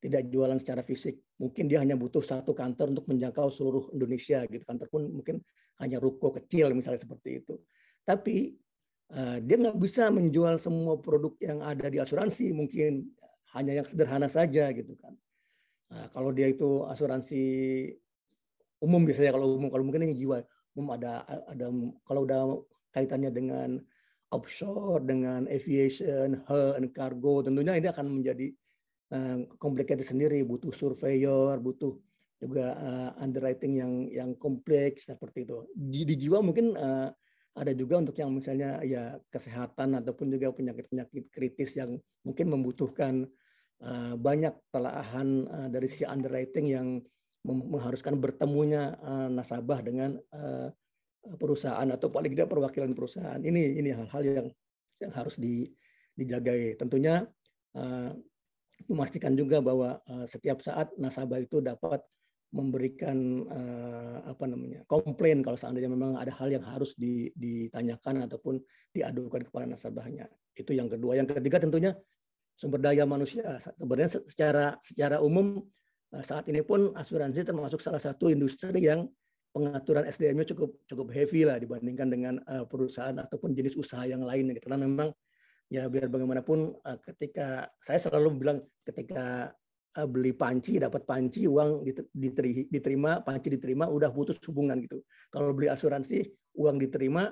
jualan secara fisik. Mungkin dia hanya butuh satu kantor untuk menjangkau seluruh Indonesia, gitu. Kantor pun mungkin hanya ruko kecil misalnya seperti itu. Tapi dia nggak bisa menjual semua produk yang ada di asuransi, mungkin hanya yang sederhana saja, gitu kan. Kalau dia itu asuransi umum biasanya, kalau mungkin ini jiwa umum, ada kalau udah kaitannya dengan offshore, dengan aviation, and cargo, tentunya ini akan menjadi complicated sendiri, butuh surveyor, butuh juga underwriting yang kompleks seperti itu. Di jiwa mungkin ada juga untuk yang misalnya ya kesehatan ataupun juga penyakit-penyakit kritis yang mungkin membutuhkan banyak telaahan dari sisi underwriting yang mengharuskan bertemunya nasabah dengan perusahaan atau paling tidak perwakilan perusahaan. Ini hal-hal yang harus dijagai. Tentunya memastikan juga bahwa setiap saat nasabah itu dapat memberikan komplain kalau seandainya memang ada hal yang harus ditanyakan ataupun diadukan kepada nasabahnya. Itu yang kedua. Yang ketiga tentunya sumber daya manusia. Sebenarnya secara umum saat ini pun asuransi termasuk salah satu industri yang pengaturan SDM-nya cukup heavy lah dibandingkan dengan perusahaan ataupun jenis usaha yang lain. Karena memang ya biar bagaimanapun ketika saya selalu bilang, ketika beli panci, dapat panci, uang diterima, panci diterima, udah putus hubungan gitu. Kalau beli asuransi, uang diterima,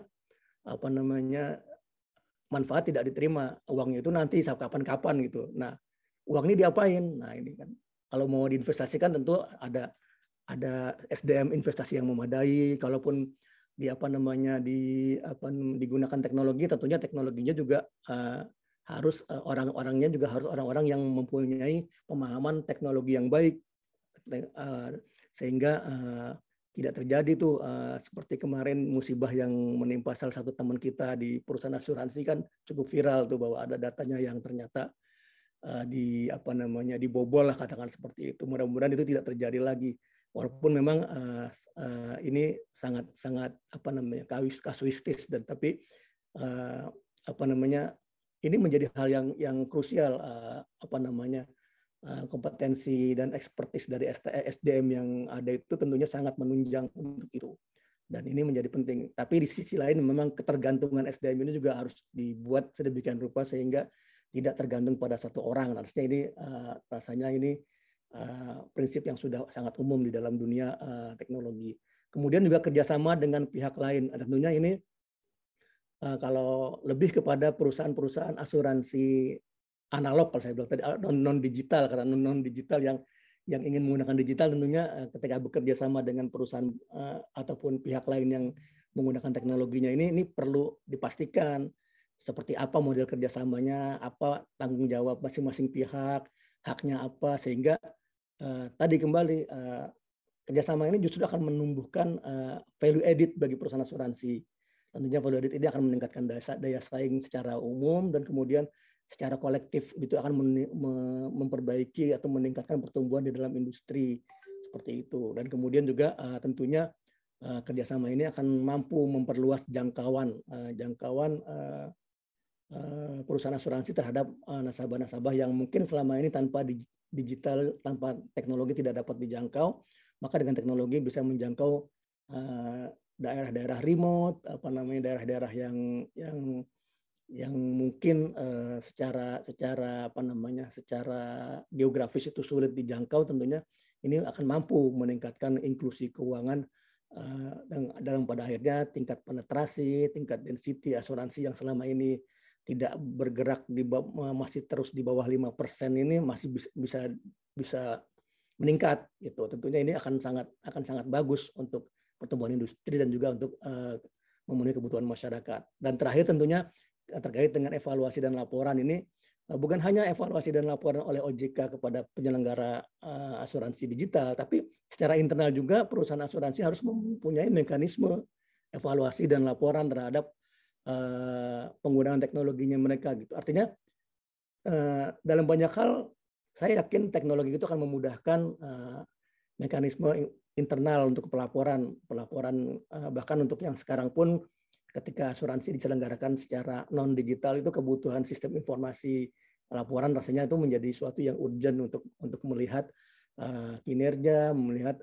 manfaat tidak diterima, uangnya itu nanti kapan-kapan gitu. Nah, uang ini diapain? Nah, ini kan kalau mau diinvestasikan tentu ada SDM investasi yang memadai. Kalaupun digunakan teknologi, tentunya teknologinya juga harus orang-orangnya juga harus orang-orang yang mempunyai pemahaman teknologi yang baik, sehingga tidak terjadi tuh seperti kemarin musibah yang menimpa salah satu teman kita di perusahaan asuransi, kan cukup viral tuh bahwa ada datanya yang ternyata dibobol lah, katakan seperti itu. Mudah-mudahan itu tidak terjadi lagi. Walaupun memang ini sangat kasuistis, dan tapi ini menjadi hal yang krusial, kompetensi dan ekspertis dari SDM yang ada itu tentunya sangat menunjang untuk itu, dan ini menjadi penting. Tapi di sisi lain memang ketergantungan SDM ini juga harus dibuat sedemikian rupa sehingga tidak tergantung pada satu orang. Artinya ini rasanya ini prinsip yang sudah sangat umum di dalam dunia teknologi. Kemudian juga kerjasama dengan pihak lain. Tentunya ini kalau lebih kepada perusahaan-perusahaan asuransi analog, kalau saya bilang tadi non digital, karena non digital yang ingin menggunakan digital, tentunya ketika bekerja sama dengan perusahaan ataupun pihak lain yang menggunakan teknologinya ini perlu dipastikan seperti apa model kerjasamanya, apa tanggung jawab masing-masing pihak, haknya apa, sehingga tadi kembali kerjasama ini justru akan menumbuhkan value added bagi perusahaan asuransi. Tentunya value added ini akan meningkatkan daya saing secara umum, dan kemudian secara kolektif itu akan memperbaiki atau meningkatkan pertumbuhan di dalam industri seperti itu. Dan kemudian juga tentunya kerjasama ini akan mampu memperluas jangkauan perusahaan asuransi terhadap nasabah-nasabah yang mungkin selama ini tanpa digital, tanpa teknologi tidak dapat dijangkau. Maka dengan teknologi bisa menjangkau daerah-daerah remote, daerah-daerah yang mungkin secara geografis itu sulit dijangkau. Tentunya ini akan mampu meningkatkan inklusi keuangan dalam pada akhirnya tingkat penetrasi, tingkat density asuransi yang selama ini tidak bergerak masih terus di bawah 5% ini masih bisa meningkat gitu. Tentunya ini akan sangat bagus untuk pertumbuhan industri dan juga untuk memenuhi kebutuhan masyarakat. Dan terakhir tentunya terkait dengan evaluasi dan laporan ini, bukan hanya evaluasi dan laporan oleh OJK kepada penyelenggara asuransi digital, tapi secara internal juga perusahaan asuransi harus mempunyai mekanisme evaluasi dan laporan terhadap penggunaan teknologinya mereka gitu. Artinya dalam banyak hal saya yakin teknologi itu akan memudahkan mekanisme internal untuk pelaporan bahkan untuk yang sekarang pun ketika asuransi diselenggarakan secara non digital itu kebutuhan sistem informasi laporan rasanya itu menjadi suatu yang urgent untuk melihat kinerja, melihat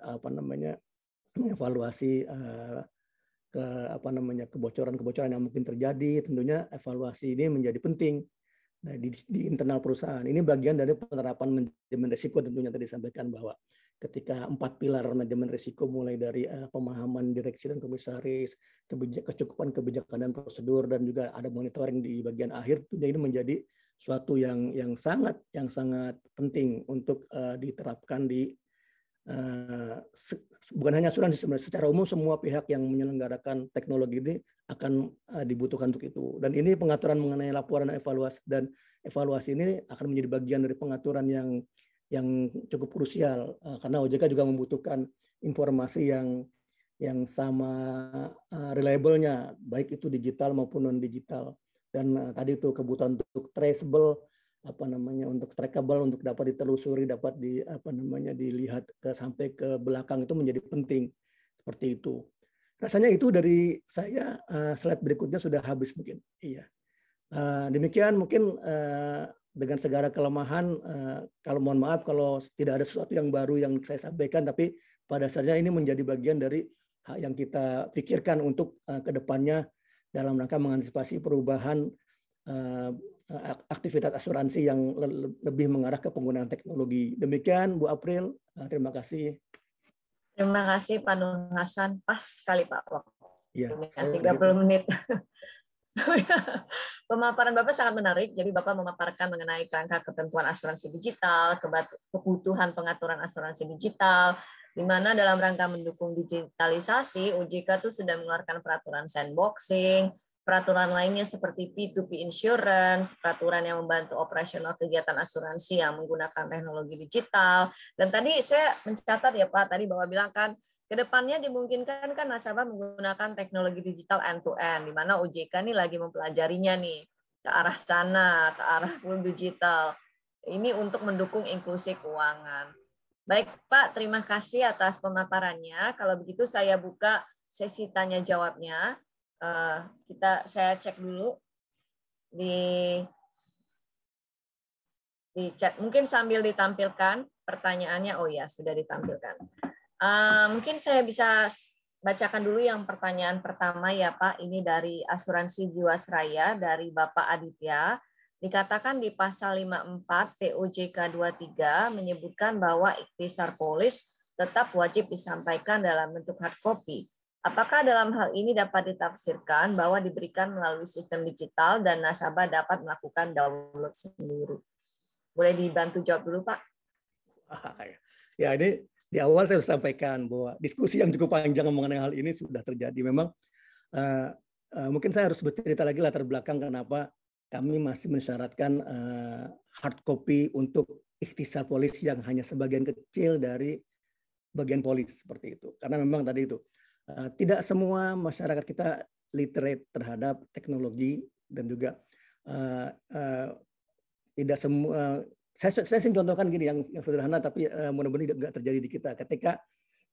mengevaluasi kebocoran yang mungkin terjadi. Tentunya evaluasi ini menjadi penting. Nah, di internal perusahaan ini bagian dari penerapan manajemen risiko tentunya tadi disampaikan bahwa ketika 4 pilar manajemen risiko mulai dari pemahaman direksi dan komisaris, kecukupan kebijakan dan prosedur, dan juga ada monitoring di bagian akhir, tentunya ini menjadi suatu yang sangat penting untuk diterapkan di bukan hanya asuransi sebenarnya, secara umum semua pihak yang menyelenggarakan teknologi ini akan dibutuhkan untuk itu. Dan ini pengaturan mengenai laporan dan evaluasi ini akan menjadi bagian dari pengaturan yang cukup krusial karena OJK juga membutuhkan informasi yang sama reliable-nya, baik itu digital maupun non digital. Dan tadi itu kebutuhan untuk traceable, untuk trackable, untuk dapat ditelusuri, dapat dilihat sampai ke belakang itu menjadi penting. Seperti itu. Rasanya itu dari saya. Slide berikutnya sudah habis mungkin. Iya. Demikian mungkin dengan segala kelemahan, kalau mohon maaf kalau tidak ada sesuatu yang baru yang saya sampaikan, tapi pada dasarnya ini menjadi bagian dari hal yang kita pikirkan untuk kedepannya dalam rangka mengantisipasi perubahan aktivitas asuransi yang lebih mengarah ke penggunaan teknologi. Demikian Bu April, terima kasih. Terima kasih Pak Nur Hasan, pas sekali Pak waktu ya, 30 menit. Pemaparan Bapak sangat menarik. Jadi Bapak memaparkan mengenai kerangka ketentuan asuransi digital, kebutuhan pengaturan asuransi digital, di mana dalam rangka mendukung digitalisasi, OJK itu sudah mengeluarkan peraturan sandboxing, peraturan lainnya seperti P2P insurance, peraturan yang membantu operasional kegiatan asuransi yang menggunakan teknologi digital. Dan tadi saya mencatat ya Pak, tadi Bapak bilang kan, kedepannya dimungkinkan kan nasabah menggunakan teknologi digital end-to-end, di mana OJK ini lagi mempelajarinya nih, ke arah sana, ke arah full digital. Ini untuk mendukung inklusi keuangan. Baik Pak, terima kasih atas pemaparannya. Kalau begitu saya buka sesi tanya jawabnya. Saya cek dulu di chat. Mungkin sambil ditampilkan pertanyaannya. Oh ya, sudah ditampilkan. Mungkin saya bisa bacakan dulu yang pertanyaan pertama ya Pak. Ini dari Asuransi Jiwasraya dari Bapak Aditya. Dikatakan di pasal 54 POJK 23 menyebutkan bahwa ikhtisar polis tetap wajib disampaikan dalam bentuk hard copy. Apakah dalam hal ini dapat ditafsirkan bahwa diberikan melalui sistem digital dan nasabah dapat melakukan download sendiri? Boleh dibantu jawab dulu Pak? Ya, ini di awal saya sampaikan bahwa diskusi yang cukup panjang mengenai hal ini sudah terjadi. Memang mungkin saya harus bercerita lagi latar belakang kenapa kami masih mensyaratkan hard copy untuk ikhtisar polis yang hanya sebagian kecil dari bagian polis seperti itu. Karena memang tadi itu tidak semua masyarakat kita literate terhadap teknologi dan juga tidak semua. Saya contohkan gini yang sederhana tapi mudah-mudahan tidak terjadi di kita. Ketika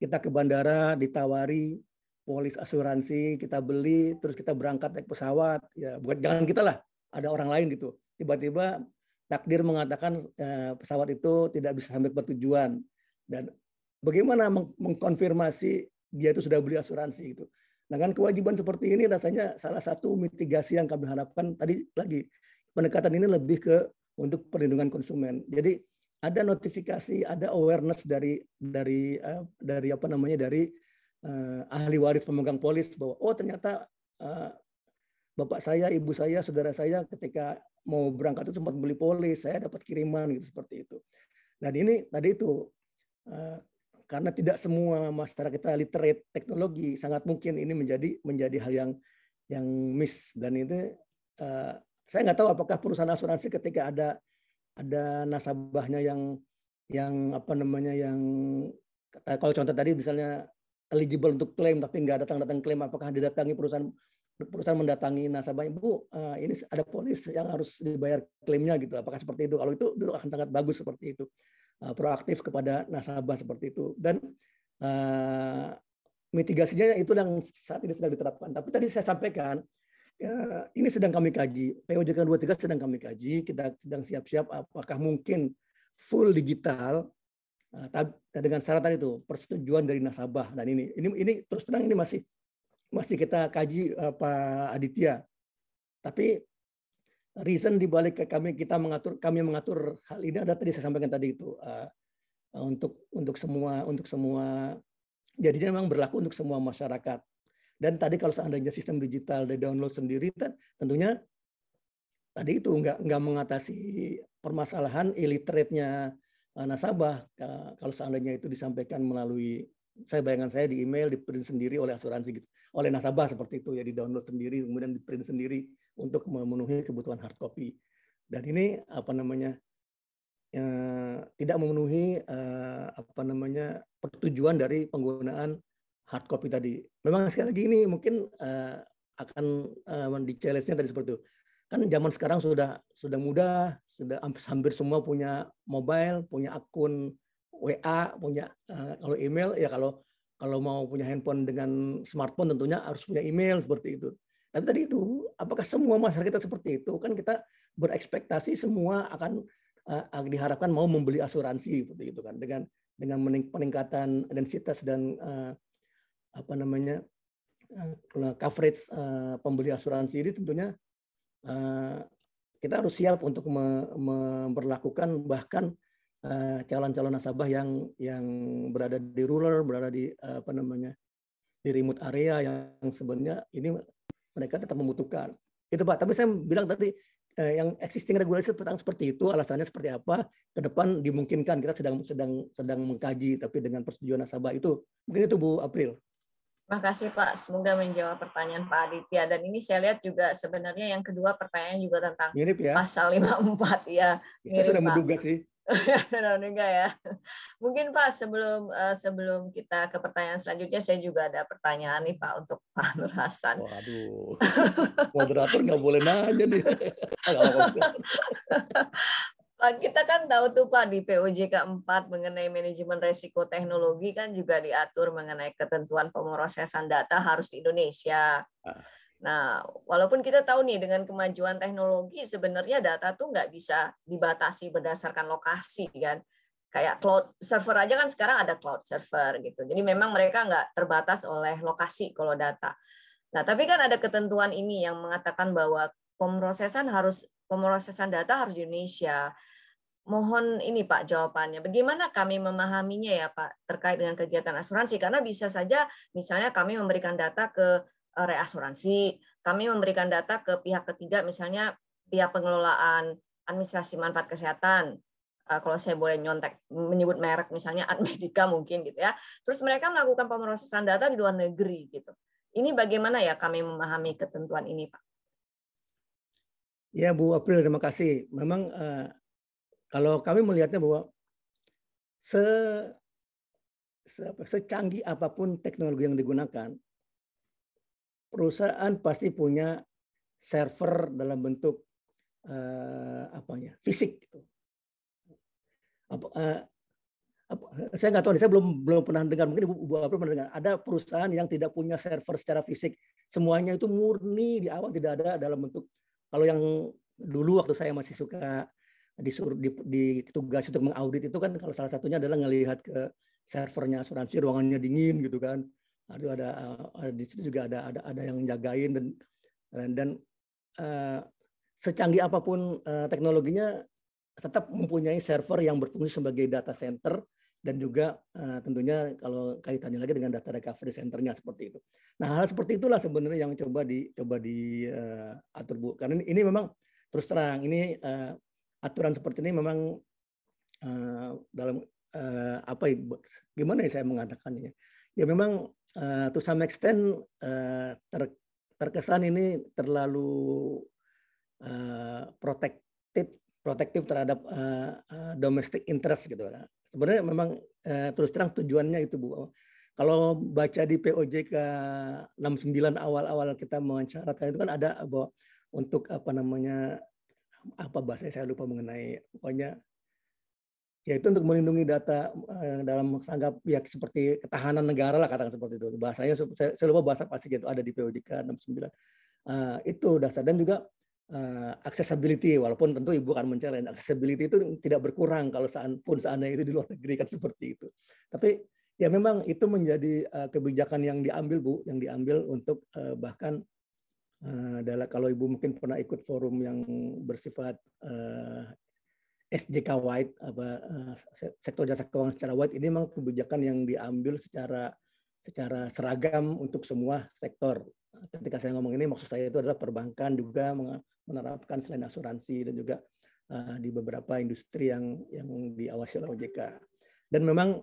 kita ke bandara ditawari polis asuransi, kita beli, terus kita berangkat naik pesawat, ya bukan jangan kita lah, ada orang lain gitu. Tiba-tiba takdir mengatakan pesawat itu tidak bisa sampai ke tujuan. Dan bagaimana mengkonfirmasi dia itu sudah beli asuransi gitu. Nah kan kewajiban seperti ini rasanya salah satu mitigasi yang kami harapkan tadi lagi pendekatan ini lebih ke untuk perlindungan konsumen. Jadi ada notifikasi, ada awareness dari apa namanya, dari ahli waris pemegang polis bahwa oh ternyata bapak saya, ibu saya, saudara saya ketika mau berangkat itu sempat beli polis, saya dapat kiriman gitu, seperti itu. Dan ini tadi itu karena tidak semua masyarakat kita literate teknologi, sangat mungkin ini menjadi hal yang miss. Dan itu saya nggak tahu apakah perusahaan asuransi ketika ada nasabahnya yang apa namanya, yang kalau contoh tadi misalnya eligible untuk klaim tapi nggak datang klaim, apakah didatangi perusahaan mendatangi nasabahnya, Bu, ini ada polis yang harus dibayar klaimnya gitu. Apakah seperti itu? Kalau itu akan sangat bagus seperti itu. Proaktif kepada nasabah seperti itu. Dan mitigasinya itu yang saat ini sedang diterapkan. Tapi tadi saya sampaikan, ini sedang kami kaji. POJK 23 sedang kami kaji. Kita sedang siap-siap apakah mungkin full digital dengan syarat tadi itu persetujuan dari nasabah. Dan ini terus terang ini masih kita kaji, Pak Aditya. Tapi reason dibalik kami mengatur hal ini ada tadi saya sampaikan tadi itu untuk semua jadinya memang berlaku untuk semua masyarakat. Dan tadi kalau seandainya sistem digital di download sendiri, tentunya tadi itu nggak mengatasi permasalahan illiterate-nya nasabah. Kalau seandainya itu disampaikan melalui bayangan saya di email, di print sendiri oleh asuransi gitu, oleh nasabah seperti itu ya, di download sendiri kemudian di print sendiri untuk memenuhi kebutuhan hard copy. Dan ini apa namanya tidak memenuhi apa namanya persetujuan dari penggunaan hard copy tadi. Memang sekali lagi ini mungkin akan di challenge-nya tadi seperti itu. Kan zaman sekarang sudah mudah, sudah hampir semua punya mobile, punya akun WA, punya kalau email ya, kalau mau punya handphone dengan smartphone tentunya harus punya email seperti itu. Tapi tadi itu apakah semua masyarakat kita seperti itu? Kan kita berekspektasi semua akan diharapkan mau membeli asuransi seperti itu kan, dengan peningkatan densitas dan apa namanya coverage pembeli asuransi ini tentunya kita harus siap untuk memperlakukan bahkan calon-calon nasabah yang berada di rural, berada di apa namanya di remote area yang sebenarnya ini mereka tetap membutuhkan. Itu Pak. Tapi saya bilang tadi yang existing regulasi seperti itu, alasannya seperti apa ke depan dimungkinkan, kita sedang mengkaji tapi dengan persetujuan nasabah itu. Mungkin itu Bu April. Terima kasih Pak, semoga menjawab pertanyaan Pak Aditya. Dan ini saya lihat juga sebenarnya yang kedua pertanyaan juga tentang mirip, ya? Pasal 54 ya. Saya sudah menduga sih. Sudah menduga ya. Mungkin Pak sebelum kita ke pertanyaan selanjutnya, saya juga ada pertanyaan nih Pak untuk Pak Nur Hasan. Waduh, moderator nggak boleh nanya nih. Kita kan tahu tuh Pak di POJK 4 mengenai manajemen resiko teknologi kan juga diatur mengenai ketentuan pemrosesan data harus di Indonesia. Nah, walaupun kita tahu nih dengan kemajuan teknologi sebenarnya data tuh nggak bisa dibatasi berdasarkan lokasi kan. Kayak cloud server aja kan sekarang ada cloud server gitu. Jadi memang mereka nggak terbatas oleh lokasi kalau data. Nah, tapi kan ada ketentuan ini yang mengatakan bahwa pemrosesan data harus di Indonesia. Mohon ini Pak jawabannya. Bagaimana kami memahaminya ya Pak terkait dengan kegiatan asuransi? Karena bisa saja misalnya kami memberikan data ke reasuransi, kami memberikan data ke pihak ketiga, misalnya pihak pengelolaan administrasi manfaat kesehatan. Kalau saya boleh nyontek menyebut merek, misalnya Admedika mungkin gitu ya. Terus mereka melakukan pemrosesan data di luar negeri gitu. Ini bagaimana ya kami memahami ketentuan ini Pak? Ya Bu April, terima kasih. Memang kalau kami melihatnya bahwa secanggih apapun teknologi yang digunakan, perusahaan pasti punya server dalam bentuk fisik. Saya nggak tahu, saya belum pernah dengar, mungkin Bu April pernah dengar, ada perusahaan yang tidak punya server secara fisik, semuanya itu murni di awal tidak ada dalam bentuk. Kalau yang dulu waktu saya masih suka disuruh ditugas untuk mengaudit itu kan, kalau salah satunya adalah ngelihat ke servernya asuransi, ruangannya dingin gitu kan. Aduh, ada di situ juga ada yang jagain dan secanggih apapun teknologinya tetap mempunyai server yang berfungsi sebagai data center dan juga tentunya kalau kaitannya lagi dengan data recovery centernya seperti itu. Nah, hal seperti itulah sebenarnya yang coba diatur, Bu. Karena ini memang terus terang ini aturan seperti ini memang dalam gimana ya saya mengatakannya? Ya memang to some extent terkesan ini terlalu protektif terhadap domestic interest gitu. Sebenarnya memang terus terang tujuannya itu, Bu. Kalau baca di POJK 69 awal-awal kita mencaratkan itu kan ada bahwa untuk bahasa saya lupa mengenai, pokoknya yaitu untuk melindungi data dalam rangka pihak seperti ketahanan negara lah, katakan seperti itu. Bahasanya saya lupa bahasa pasti itu ada di POJK 69. Itu dasar, dan juga accessibility, walaupun tentu Ibu akan men-challenge accessibility itu tidak berkurang kalau seandainya itu di luar negeri kan seperti itu. Tapi ya memang itu menjadi kebijakan yang diambil, Bu, yang diambil untuk bahkan kalau Ibu mungkin pernah ikut forum yang bersifat SJK wide, sektor jasa keuangan secara wide, ini memang kebijakan yang diambil secara seragam untuk semua sektor. Ketika saya ngomong ini maksud saya itu adalah perbankan juga menerapkan selain asuransi, dan juga di beberapa industri yang diawasi oleh OJK. Dan memang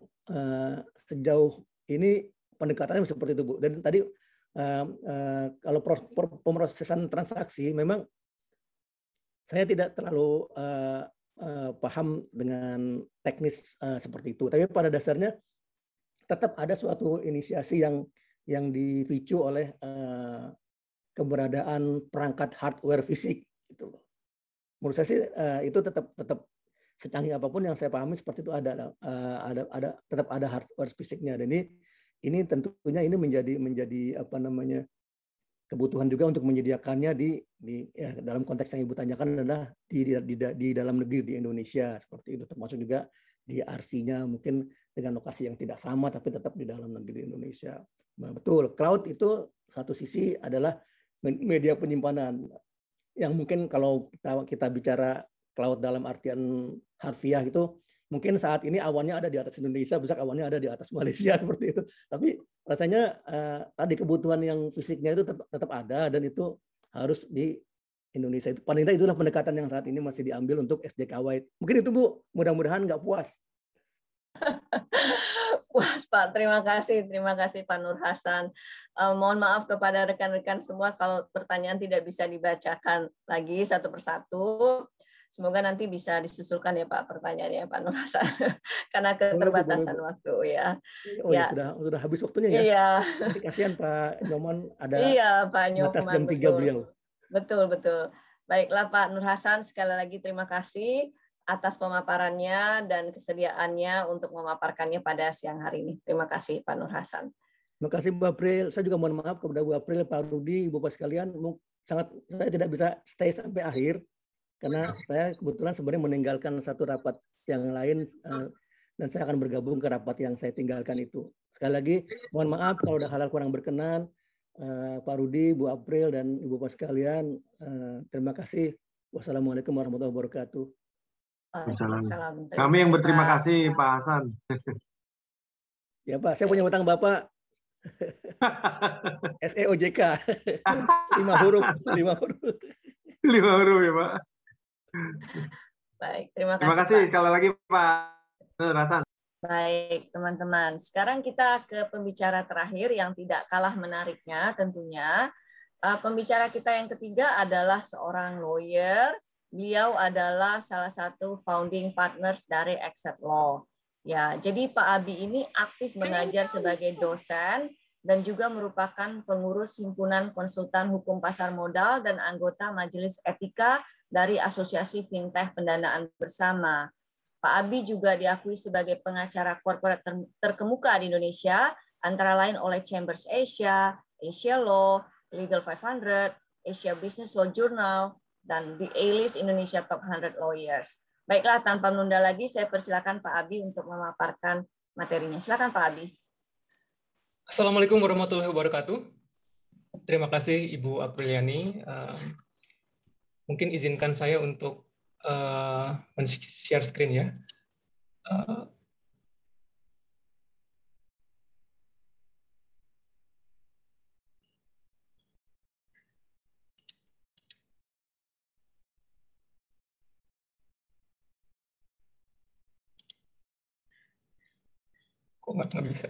sejauh ini pendekatannya seperti itu, Bu. Dan tadi kalau pemrosesan transaksi memang saya tidak terlalu paham dengan teknis seperti itu. Tapi pada dasarnya tetap ada suatu inisiasi yang dipicu oleh keberadaan perangkat hardware fisik gitu loh. Menurut saya sih itu tetap secanggih apapun yang saya pahami seperti itu tetap ada hardware fisiknya. Dan ini tentunya ini menjadi kebutuhan juga untuk menyediakannya dalam konteks yang Ibu tanyakan adalah di dalam negeri di Indonesia seperti itu, termasuk juga di RC-nya mungkin dengan lokasi yang tidak sama tapi tetap di dalam negeri Indonesia. Nah, betul, cloud itu satu sisi adalah media penyimpanan yang mungkin kalau kita bicara cloud dalam artian harfiah itu mungkin saat ini awannya ada di atas Indonesia, besok awannya ada di atas Malaysia seperti itu. Tapi rasanya tadi kebutuhan yang fisiknya itu tetap ada, dan itu harus di Indonesia. Itu paling tidak itulah pendekatan yang saat ini masih diambil untuk SJK wide. Mungkin itu, Bu, mudah-mudahan nggak puas. Puas, Pak. Terima kasih Pak Nur Hasan. Mohon maaf kepada rekan-rekan semua kalau pertanyaan tidak bisa dibacakan lagi satu persatu. Semoga nanti bisa disusulkan ya Pak pertanyaannya Pak Nur Hasan karena keterbatasan waktu ya. Ya. Sudah habis waktunya ya. Iya. Nanti kasihan Pak Nyoman ada. Iya, Pak Nyoman. Atas jam 3 beliau. Betul. Baiklah Pak Nur Hasan, sekali lagi terima kasih atas pemaparannya dan kesediaannya untuk memaparkannya pada siang hari ini. Terima kasih Pak Nur Hasan. Terima kasih Bu April. Saya juga mohon maaf kepada Bu April, Pak Rudi, Ibu-Bapak sekalian. Saya tidak bisa stay sampai akhir karena saya kebetulan sebenarnya meninggalkan satu rapat yang lain dan saya akan bergabung ke rapat yang saya tinggalkan itu. Sekali lagi mohon maaf kalau ada hal-hal kurang berkenan. Pak Rudi, Bu April, dan Ibu-Bapak sekalian. Terima kasih. Wassalamualaikum warahmatullahi wabarakatuh. Waalaikumsalam. Kami yang berterima kasih Pak Hasan. Ya Pak, saya punya utang Bapak. SEOJK. 5 huruf. 5 huruf ya Pak. Baik, terima kasih sekali lagi Pak Nur Hasan. Baik, teman-teman. Sekarang kita ke pembicara terakhir yang tidak kalah menariknya tentunya. Pembicara kita yang ketiga adalah seorang lawyer. Beliau adalah salah satu founding partners dari Exit Law. Ya, jadi Pak Abi ini aktif mengajar sebagai dosen dan juga merupakan pengurus himpunan konsultan hukum pasar modal dan anggota majelis etika dari Asosiasi Fintech Pendanaan Bersama. Pak Abi juga diakui sebagai pengacara korporat terkemuka di Indonesia, antara lain oleh Chambers Asia, Asia Law, Legal 500, Asia Business Law Journal, dan The A-List Indonesia Top 100 Lawyers. Baiklah, tanpa menunda lagi, saya persilakan Pak Abi untuk memaparkan materinya. Silakan Pak Abi. Assalamualaikum warahmatullahi wabarakatuh. Terima kasih Ibu Apriliani. Mungkin izinkan saya untuk men-share screen ya. Kok nggak bisa?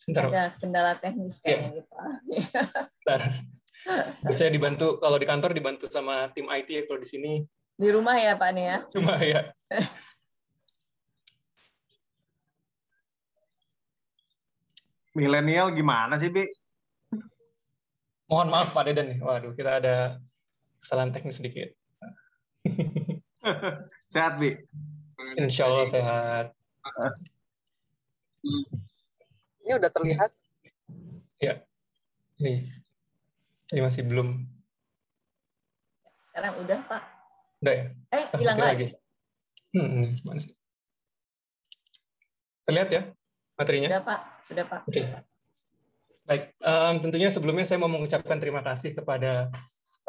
Sebentar. Ada kendala teknis kayaknya gitu. Biasanya dibantu, kalau di kantor dibantu sama tim IT ya, kalau di sini di rumah ya Pak nih ya. Cuma ya. Milenial gimana sih, Bi? Mohon maaf Pak Deden nih. Waduh, kita ada kesalahan teknis sedikit. Sehat, Bi? Insya Allah sehat. Ini udah terlihat? Ya, ini masih belum. Sekarang udah Pak. Udah ya? Hilang lagi. Mana sih? Terlihat ya materinya? Sudah Pak. Oke. Baik, tentunya sebelumnya saya mau mengucapkan terima kasih kepada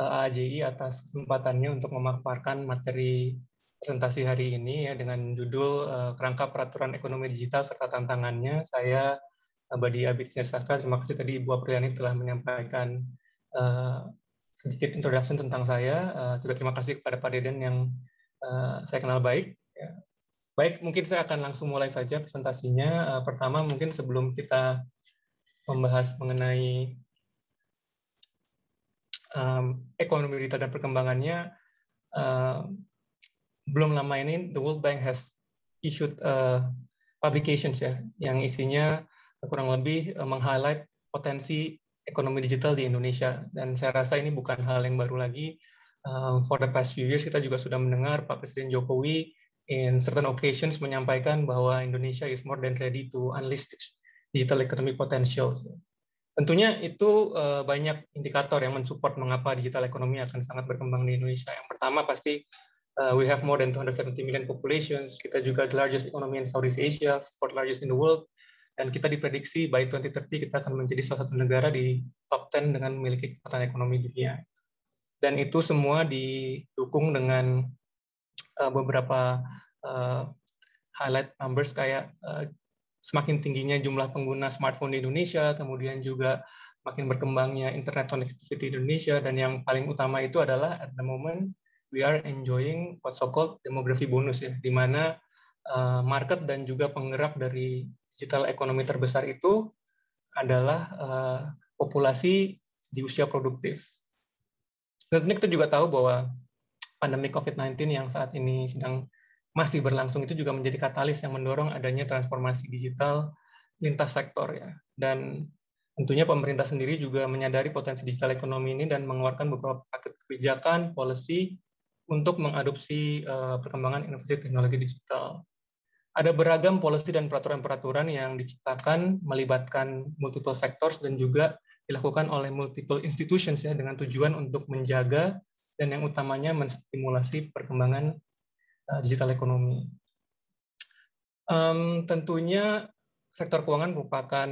AAJI atas kesempatannya untuk memaparkan materi presentasi hari ini ya dengan judul Kerangka Peraturan Ekonomi Digital serta Tantangannya. Saya Badi Abidnya Sastra, terima kasih tadi Ibu Apriliani telah menyampaikan sedikit introduction tentang saya. Juga terima kasih kepada Pak Deden yang saya kenal baik. Ya. Baik, mungkin saya akan langsung mulai saja presentasinya. Pertama, mungkin sebelum kita membahas mengenai ekonomi digital dan perkembangannya, belum lama ini the World Bank has issued publications ya, yang isinya kurang lebih meng-highlight potensi ekonomi digital di Indonesia. Dan saya rasa ini bukan hal yang baru lagi. For the past few years kita juga sudah mendengar Pak Presiden Jokowi in certain occasions menyampaikan bahwa Indonesia is more than ready to unleash its digital economy potential. Tentunya itu banyak indikator yang mensupport mengapa digital ekonomi akan sangat berkembang di Indonesia. Yang pertama pasti we have more than 270 million populations. Kita juga the largest economy in Southeast Asia, fourth largest in the world. Dan kita diprediksi by 2030 kita akan menjadi salah satu negara di top 10 dengan memiliki kekuatan ekonomi dunia. Dan itu semua didukung dengan beberapa highlight numbers kayak semakin tingginya jumlah pengguna smartphone di Indonesia, kemudian juga makin berkembangnya internet connectivity di Indonesia, dan yang paling utama itu adalah at the moment we are enjoying what's so-called demography bonus ya, di mana market dan juga penggerak dari digital ekonomi terbesar itu adalah populasi di usia produktif. Tentunya kita juga tahu bahwa pandemi COVID-19 yang saat ini sedang masih berlangsung itu juga menjadi katalis yang mendorong adanya transformasi digital lintas sektor ya. Dan tentunya pemerintah sendiri juga menyadari potensi digital ekonomi ini dan mengeluarkan beberapa paket kebijakan, policy untuk mengadopsi perkembangan inovasi teknologi digital. Ada beragam policy dan peraturan-peraturan yang diciptakan melibatkan multiple sectors dan juga dilakukan oleh multiple institutions ya, dengan tujuan untuk menjaga dan yang utamanya menstimulasi perkembangan digital ekonomi. Tentunya sektor keuangan merupakan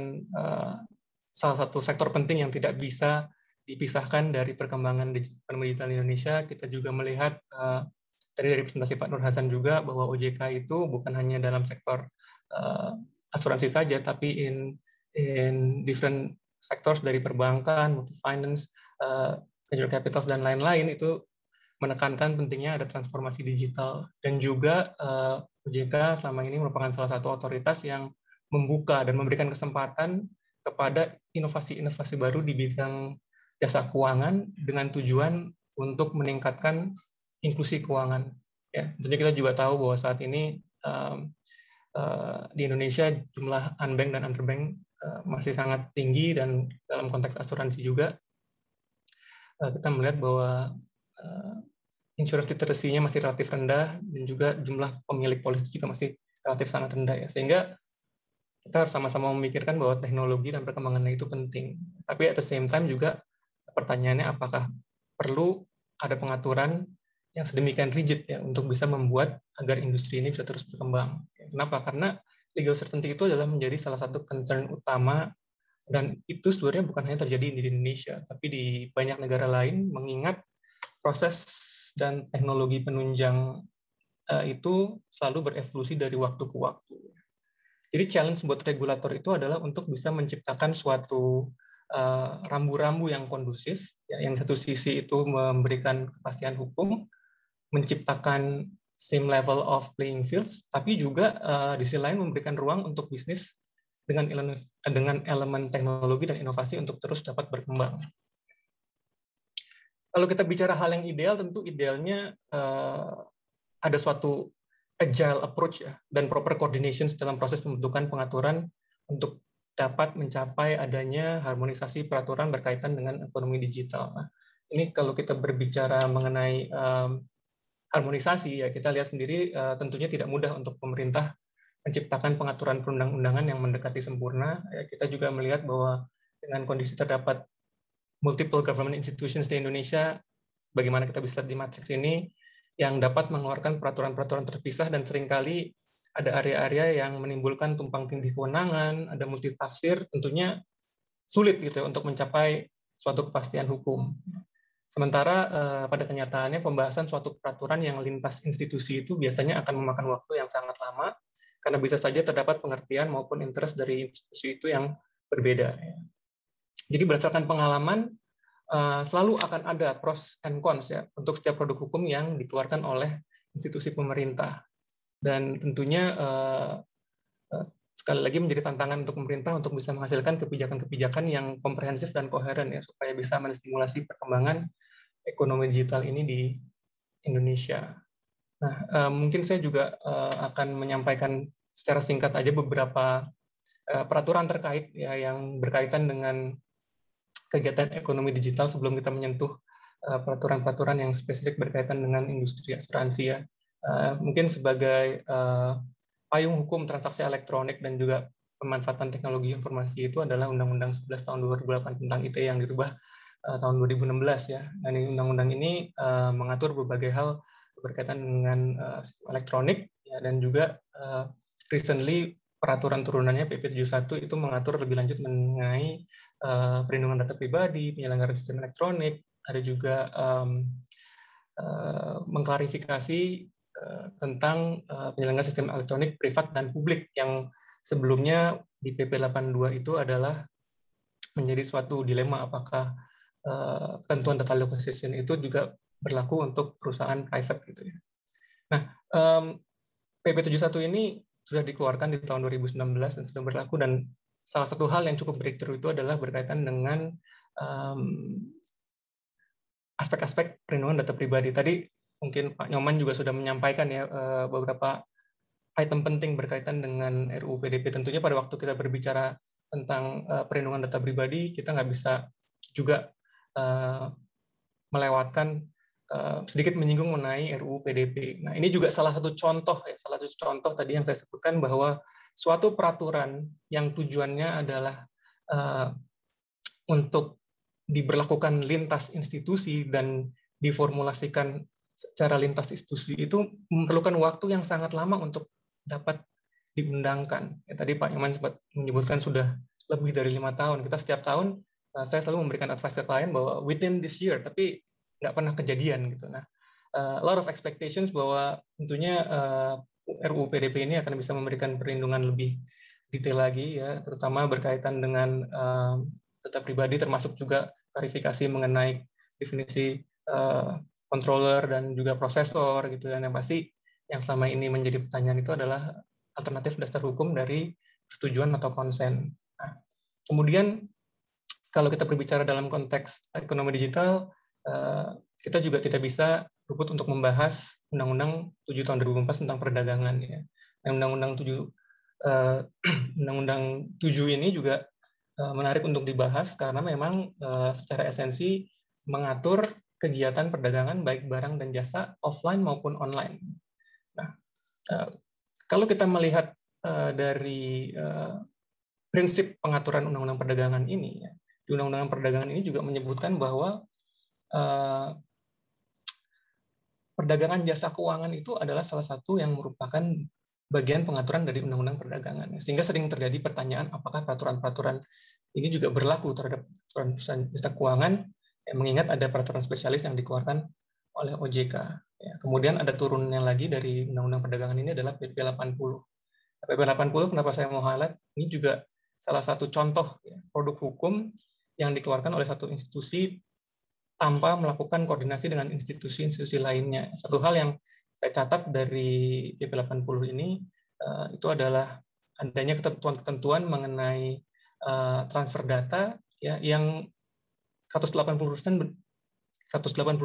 salah satu sektor penting yang tidak bisa dipisahkan dari perkembangan ekonomi digital di Indonesia. Kita juga melihat tadi dari presentasi Pak Nur Hasan juga bahwa OJK itu bukan hanya dalam sektor asuransi saja, tapi in different sectors dari perbankan, multi-finance, venture capital dan lain-lain itu menekankan pentingnya ada transformasi digital. Dan juga OJK selama ini merupakan salah satu otoritas yang membuka dan memberikan kesempatan kepada inovasi-inovasi baru di bidang jasa keuangan dengan tujuan untuk meningkatkan inklusi keuangan. Ya, tentunya kita juga tahu bahwa saat ini di Indonesia jumlah unbanked dan underbanked masih sangat tinggi, dan dalam konteks asuransi juga. kita melihat bahwa insurance literacy-nya masih relatif rendah dan juga jumlah pemilik polis juga masih relatif sangat rendah ya. Sehingga kita harus sama-sama memikirkan bahwa teknologi dan perkembangannya itu penting. Tapi at the same time juga pertanyaannya apakah perlu ada pengaturan yang sedemikian rigid ya untuk bisa membuat agar industri ini bisa terus berkembang. Kenapa? Karena legal certainty itu adalah menjadi salah satu concern utama, dan itu sebenarnya bukan hanya terjadi di Indonesia, tapi di banyak negara lain, mengingat proses dan teknologi penunjang itu selalu berevolusi dari waktu ke waktu. Jadi challenge buat regulator itu adalah untuk bisa menciptakan suatu rambu-rambu yang kondusif, ya, yang satu sisi itu memberikan kepastian hukum, menciptakan same level of playing fields, tapi juga di sisi lain memberikan ruang untuk bisnis dengan elemen teknologi dan inovasi untuk terus dapat berkembang. Kalau kita bicara hal yang ideal, tentu idealnya ada suatu agile approach ya, dan proper coordination dalam proses pembentukan pengaturan untuk dapat mencapai adanya harmonisasi peraturan berkaitan dengan ekonomi digital. Nah, ini kalau kita berbicara mengenai harmonisasi, ya kita lihat sendiri tentunya tidak mudah untuk pemerintah menciptakan pengaturan perundang-undangan yang mendekati sempurna. Ya, kita juga melihat bahwa dengan kondisi terdapat multiple government institutions di Indonesia, bagaimana kita bisa lihat di matriks ini, yang dapat mengeluarkan peraturan-peraturan terpisah dan seringkali ada area-area yang menimbulkan tumpang tindih kewenangan, ada multitafsir, tentunya sulit gitu ya, untuk mencapai suatu kepastian hukum. Sementara pada kenyataannya pembahasan suatu peraturan yang lintas institusi itu biasanya akan memakan waktu yang sangat lama, karena bisa saja terdapat pengertian maupun interest dari institusi itu yang berbeda. Jadi berdasarkan pengalaman, selalu akan ada pros and cons ya untuk setiap produk hukum yang dikeluarkan oleh institusi pemerintah. Dan tentunya sekali lagi menjadi tantangan untuk pemerintah untuk bisa menghasilkan kebijakan-kebijakan yang komprehensif dan koheren ya, supaya bisa menstimulasi perkembangan ekonomi digital ini di Indonesia. Nah, mungkin saya juga akan menyampaikan secara singkat aja beberapa peraturan terkait ya yang berkaitan dengan kegiatan ekonomi digital sebelum kita menyentuh peraturan-peraturan yang spesifik berkaitan dengan industri asuransi ya. Mungkin sebagai payung hukum transaksi elektronik dan juga pemanfaatan teknologi informasi itu adalah Undang-Undang 11 tahun 2008 tentang ITE yang dirubah tahun 2016 ya. Dan undang-undang ini mengatur berbagai hal berkaitan dengan sistem elektronik ya, dan juga recently peraturan turunannya PP 71 itu mengatur lebih lanjut mengenai perlindungan data pribadi, penyelenggaraan sistem elektronik, ada juga mengklarifikasi tentang penyelenggaraan sistem elektronik privat dan publik yang sebelumnya di PP 82 itu adalah menjadi suatu dilema apakah ketentuan data localization itu juga berlaku untuk perusahaan private gitu ya. Nah, PP 71 ini sudah dikeluarkan di tahun 2019 dan sudah berlaku, dan salah satu hal yang cukup breakthrough itu adalah berkaitan dengan aspek-aspek perlindungan data pribadi. Tadi mungkin Pak Nyoman juga sudah menyampaikan ya beberapa item penting berkaitan dengan RUU PDP. Tentunya pada waktu kita berbicara tentang perlindungan data pribadi, kita nggak bisa juga melewatkan sedikit menyinggung mengenai RUU PDP. Nah, ini juga salah satu contoh ya, salah satu contoh tadi yang saya sebutkan bahwa suatu peraturan yang tujuannya adalah untuk diberlakukan lintas institusi dan diformulasikan secara lintas institusi itu memerlukan waktu yang sangat lama untuk dapat diundangkan. Ya, tadi Pak Nyoman sempat menyebutkan sudah lebih dari 5 tahun. Kita setiap tahun saya selalu memberikan advice ke klien bahwa within this year, tapi nggak pernah kejadian gitu. Nah, a lot of expectations bahwa tentunya RUU PDP ini akan bisa memberikan perlindungan lebih detail lagi ya, terutama berkaitan dengan data pribadi, termasuk juga klarifikasi mengenai definisi controller dan juga prosesor gitu. Dan yang pasti yang selama ini menjadi pertanyaan itu adalah alternatif dasar hukum dari persetujuan atau konsen. Nah, kemudian kalau kita berbicara dalam konteks ekonomi digital, kita juga tidak bisa luput untuk membahas Undang-Undang 7 tahun 2014 tentang perdagangan ya. Undang-Undang 7 ini juga menarik untuk dibahas karena memang secara esensi mengatur kegiatan perdagangan baik barang dan jasa offline maupun online. Nah, kalau kita melihat dari prinsip pengaturan undang-undang perdagangan ini, ya, di undang-undang perdagangan ini juga menyebutkan bahwa perdagangan jasa keuangan itu adalah salah satu yang merupakan bagian pengaturan dari undang-undang perdagangan. Sehingga sering terjadi pertanyaan apakah peraturan-peraturan ini juga berlaku terhadap perusahaan jasa keuangan, mengingat ada peraturan spesialis yang dikeluarkan oleh OJK. Ya, kemudian ada turunnya lagi dari undang-undang perdagangan ini adalah PP 80. PP 80 kenapa saya mau highlight? Ini juga salah satu contoh ya, produk hukum yang dikeluarkan oleh satu institusi tanpa melakukan koordinasi dengan institusi-institusi lainnya. Satu hal yang saya catat dari PP 80 ini itu adalah adanya ketentuan-ketentuan mengenai transfer data ya, yang 180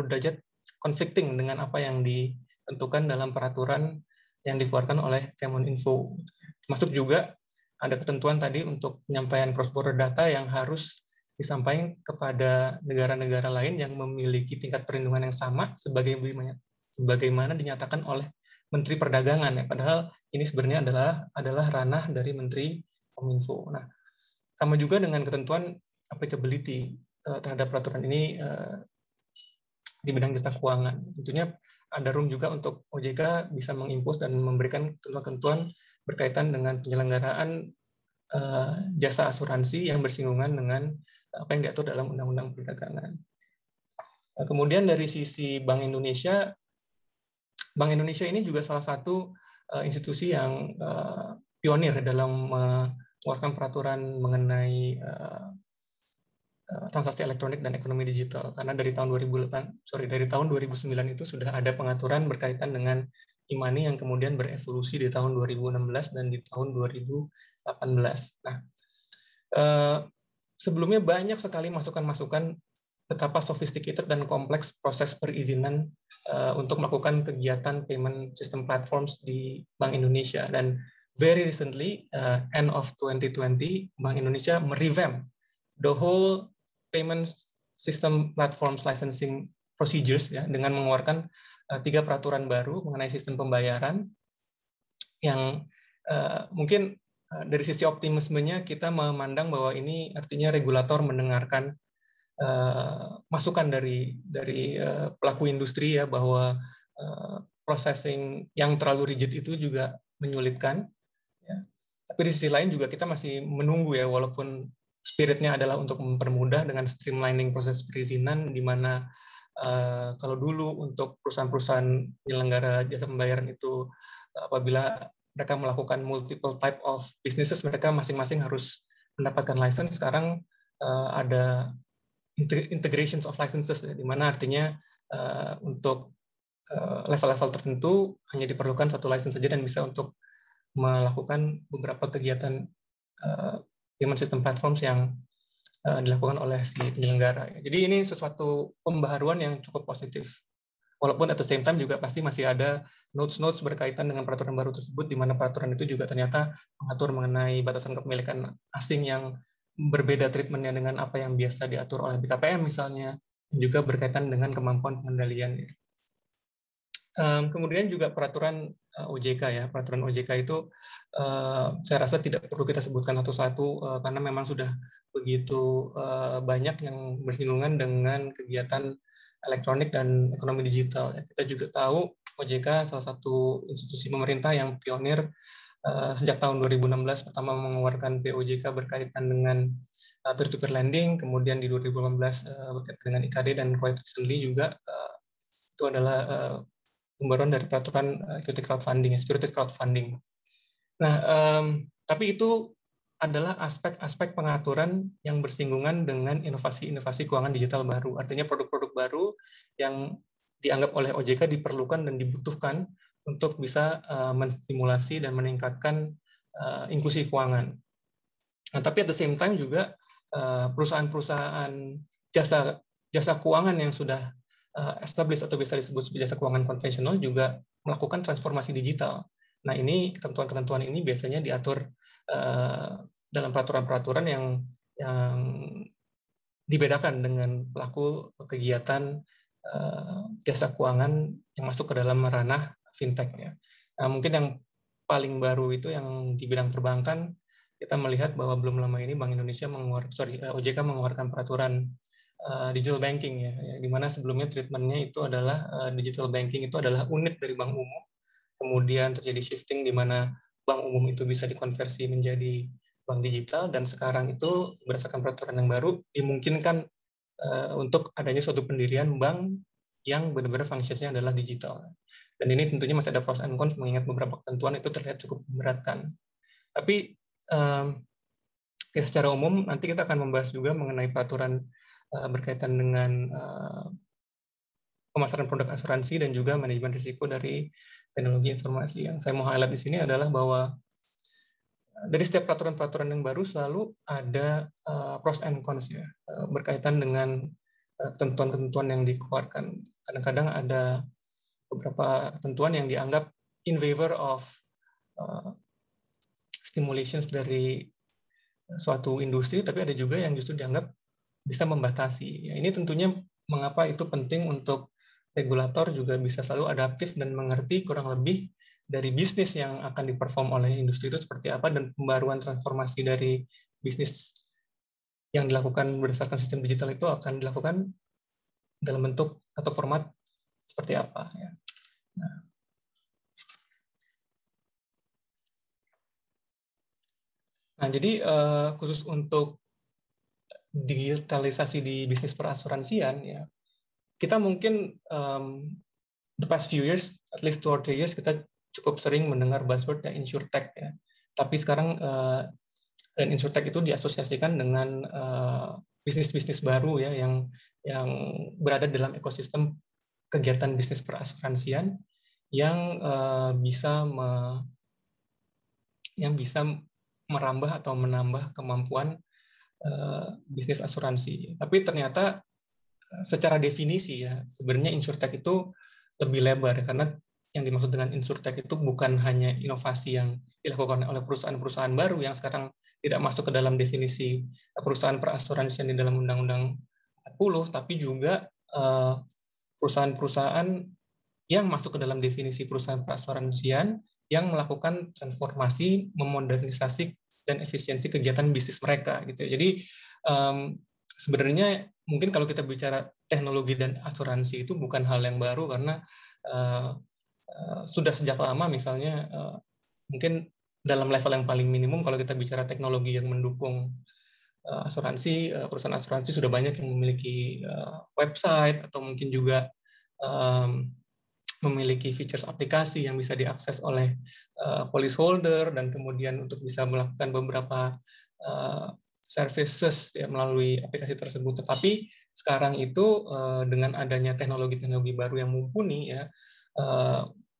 derajat conflicting dengan apa yang ditentukan dalam peraturan yang dikeluarkan oleh Kemeninfo. Termasuk juga ada ketentuan tadi untuk penyampaian cross-border data yang harus disampaikan kepada negara-negara lain yang memiliki tingkat perlindungan yang sama sebagaimana dinyatakan oleh Menteri Perdagangan. Ya. Padahal ini sebenarnya adalah ranah dari Menteri Kominfo. Nah, sama juga dengan ketentuan applicability terhadap peraturan ini di bidang jasa keuangan. Tentunya ada room juga untuk OJK bisa mengimpos dan memberikan ketentuan-ketentuan berkaitan dengan penyelenggaraan jasa asuransi yang bersinggungan dengan apa yang diatur dalam Undang-Undang Perdagangan. Kemudian dari sisi Bank Indonesia ini juga salah satu institusi yang pionir dalam mengeluarkan peraturan mengenai transaksi elektronik dan ekonomi digital. Karena dari tahun 2009 itu sudah ada pengaturan berkaitan dengan e-money yang kemudian berevolusi di tahun 2016 dan di tahun 2018. Nah, sebelumnya banyak sekali masukan-masukan betapa sophisticated dan kompleks proses perizinan untuk melakukan kegiatan payment system platforms di Bank Indonesia. Dan very recently, end of 2020, Bank Indonesia merevamp the whole payment system platforms licensing procedures ya, dengan mengeluarkan 3 peraturan baru mengenai sistem pembayaran yang mungkin dari sisi optimismenya kita memandang bahwa ini artinya regulator mendengarkan masukan dari pelaku industri ya, bahwa processing yang terlalu rigid itu juga menyulitkan. Ya. Tapi di sisi lain juga kita masih menunggu ya, walaupun spiritnya adalah untuk mempermudah dengan streamlining proses perizinan, di mana kalau dulu untuk perusahaan-perusahaan penyelenggara jasa pembayaran itu apabila mereka melakukan multiple type of businesses, mereka masing-masing harus mendapatkan license. Sekarang ada integrations of licenses, di mana artinya untuk level-level tertentu hanya diperlukan 1 license saja dan bisa untuk melakukan beberapa kegiatan payment system platforms yang dilakukan oleh si penyelenggara. Jadi ini sesuatu pembaharuan yang cukup positif. Walaupun at the same time juga pasti masih ada notes-notes berkaitan dengan peraturan baru tersebut, di mana peraturan itu juga ternyata mengatur mengenai batasan kepemilikan asing yang berbeda treatment-nya dengan apa yang biasa diatur oleh BKPM misalnya, dan juga berkaitan dengan kemampuan pengendalian. Kemudian juga peraturan OJK ya, peraturan OJK itu saya rasa tidak perlu kita sebutkan satu-satu karena memang sudah begitu banyak yang bersinggungan dengan kegiatan elektronik dan ekonomi digital. Kita juga tahu OJK salah satu institusi pemerintah yang pionir sejak tahun 2016 pertama mengeluarkan POJK berkaitan dengan peer-to-peer lending, kemudian di 2018 berkaitan dengan IKD, dan quite recently juga itu adalah pembaruan dari peraturan equity crowdfunding, securities crowdfunding. Nah, tapi itu adalah aspek-aspek pengaturan yang bersinggungan dengan inovasi-inovasi keuangan digital baru. Artinya produk-produk baru yang dianggap oleh OJK diperlukan dan dibutuhkan untuk bisa menstimulasi dan meningkatkan inklusi keuangan. Nah, tapi at the same time juga perusahaan-perusahaan jasa keuangan yang sudah established atau bisa disebut sebagai jasa keuangan konvensional juga melakukan transformasi digital. Nah, ini ketentuan-ketentuan ini biasanya diatur dalam peraturan-peraturan yang dibedakan dengan pelaku kegiatan jasa keuangan yang masuk ke dalam ranah fintech ya. Nah, mungkin yang paling baru itu yang di bidang perbankan, kita melihat bahwa belum lama ini Bank Indonesia OJK mengeluarkan peraturan digital banking ya, di mana sebelumnya treatmentnya itu adalah digital banking itu adalah unit dari bank umum, kemudian terjadi shifting di mana bank umum itu bisa dikonversi menjadi bank digital, dan sekarang itu berdasarkan peraturan yang baru dimungkinkan untuk adanya suatu pendirian bank yang benar-benar fungsinya adalah digital. Dan ini tentunya masih ada pros and cons mengingat beberapa ketentuan itu terlihat cukup memberatkan. Tapi ya secara umum nanti kita akan membahas juga mengenai peraturan berkaitan dengan pemasaran produk asuransi dan juga manajemen risiko dari teknologi informasi. Yang saya mau highlight di sini adalah bahwa dari setiap peraturan-peraturan yang baru selalu ada pros and cons ya, berkaitan dengan ketentuan-ketentuan yang dikeluarkan. Kadang-kadang ada beberapa ketentuan yang dianggap in favor of stimulations dari suatu industri, tapi ada juga yang justru dianggap bisa membatasi. Ya, ini tentunya mengapa itu penting untuk regulator juga bisa selalu adaptif dan mengerti kurang lebih dari bisnis yang akan diperform oleh industri itu seperti apa, dan pembaruan transformasi dari bisnis yang dilakukan berdasarkan sistem digital itu akan dilakukan dalam bentuk atau format seperti apa. Ya. Nah, jadi khusus untuk digitalisasi di bisnis perasuransian, ya kita mungkin the past few years, at least 2 or 3 years, kita cukup sering mendengar buzzword ya InsurTech ya. Tapi sekarang dan InsurTech itu diasosiasikan dengan bisnis-bisnis baru ya yang berada dalam ekosistem kegiatan bisnis perasuransian yang bisa merambah atau menambah kemampuan bisnis asuransi. Tapi ternyata secara definisi ya sebenarnya InsurTech itu lebih lebar, karena yang dimaksud dengan InsurTech itu bukan hanya inovasi yang dilakukan oleh perusahaan-perusahaan baru yang sekarang tidak masuk ke dalam definisi perusahaan perasuransian di dalam Undang-Undang 40, tapi juga perusahaan-perusahaan yang masuk ke dalam definisi perusahaan perasuransian yang melakukan transformasi, memodernisasi dan efisiensi kegiatan bisnis mereka gitu. Jadi sebenarnya mungkin kalau kita bicara teknologi dan asuransi itu bukan hal yang baru, karena sudah sejak lama, misalnya mungkin dalam level yang paling minimum kalau kita bicara teknologi yang mendukung asuransi, perusahaan asuransi sudah banyak yang memiliki website atau mungkin juga memiliki features aplikasi yang bisa diakses oleh policyholder, dan kemudian untuk bisa melakukan beberapa services ya melalui aplikasi tersebut. Tetapi sekarang itu dengan adanya teknologi-teknologi baru yang mumpuni ya,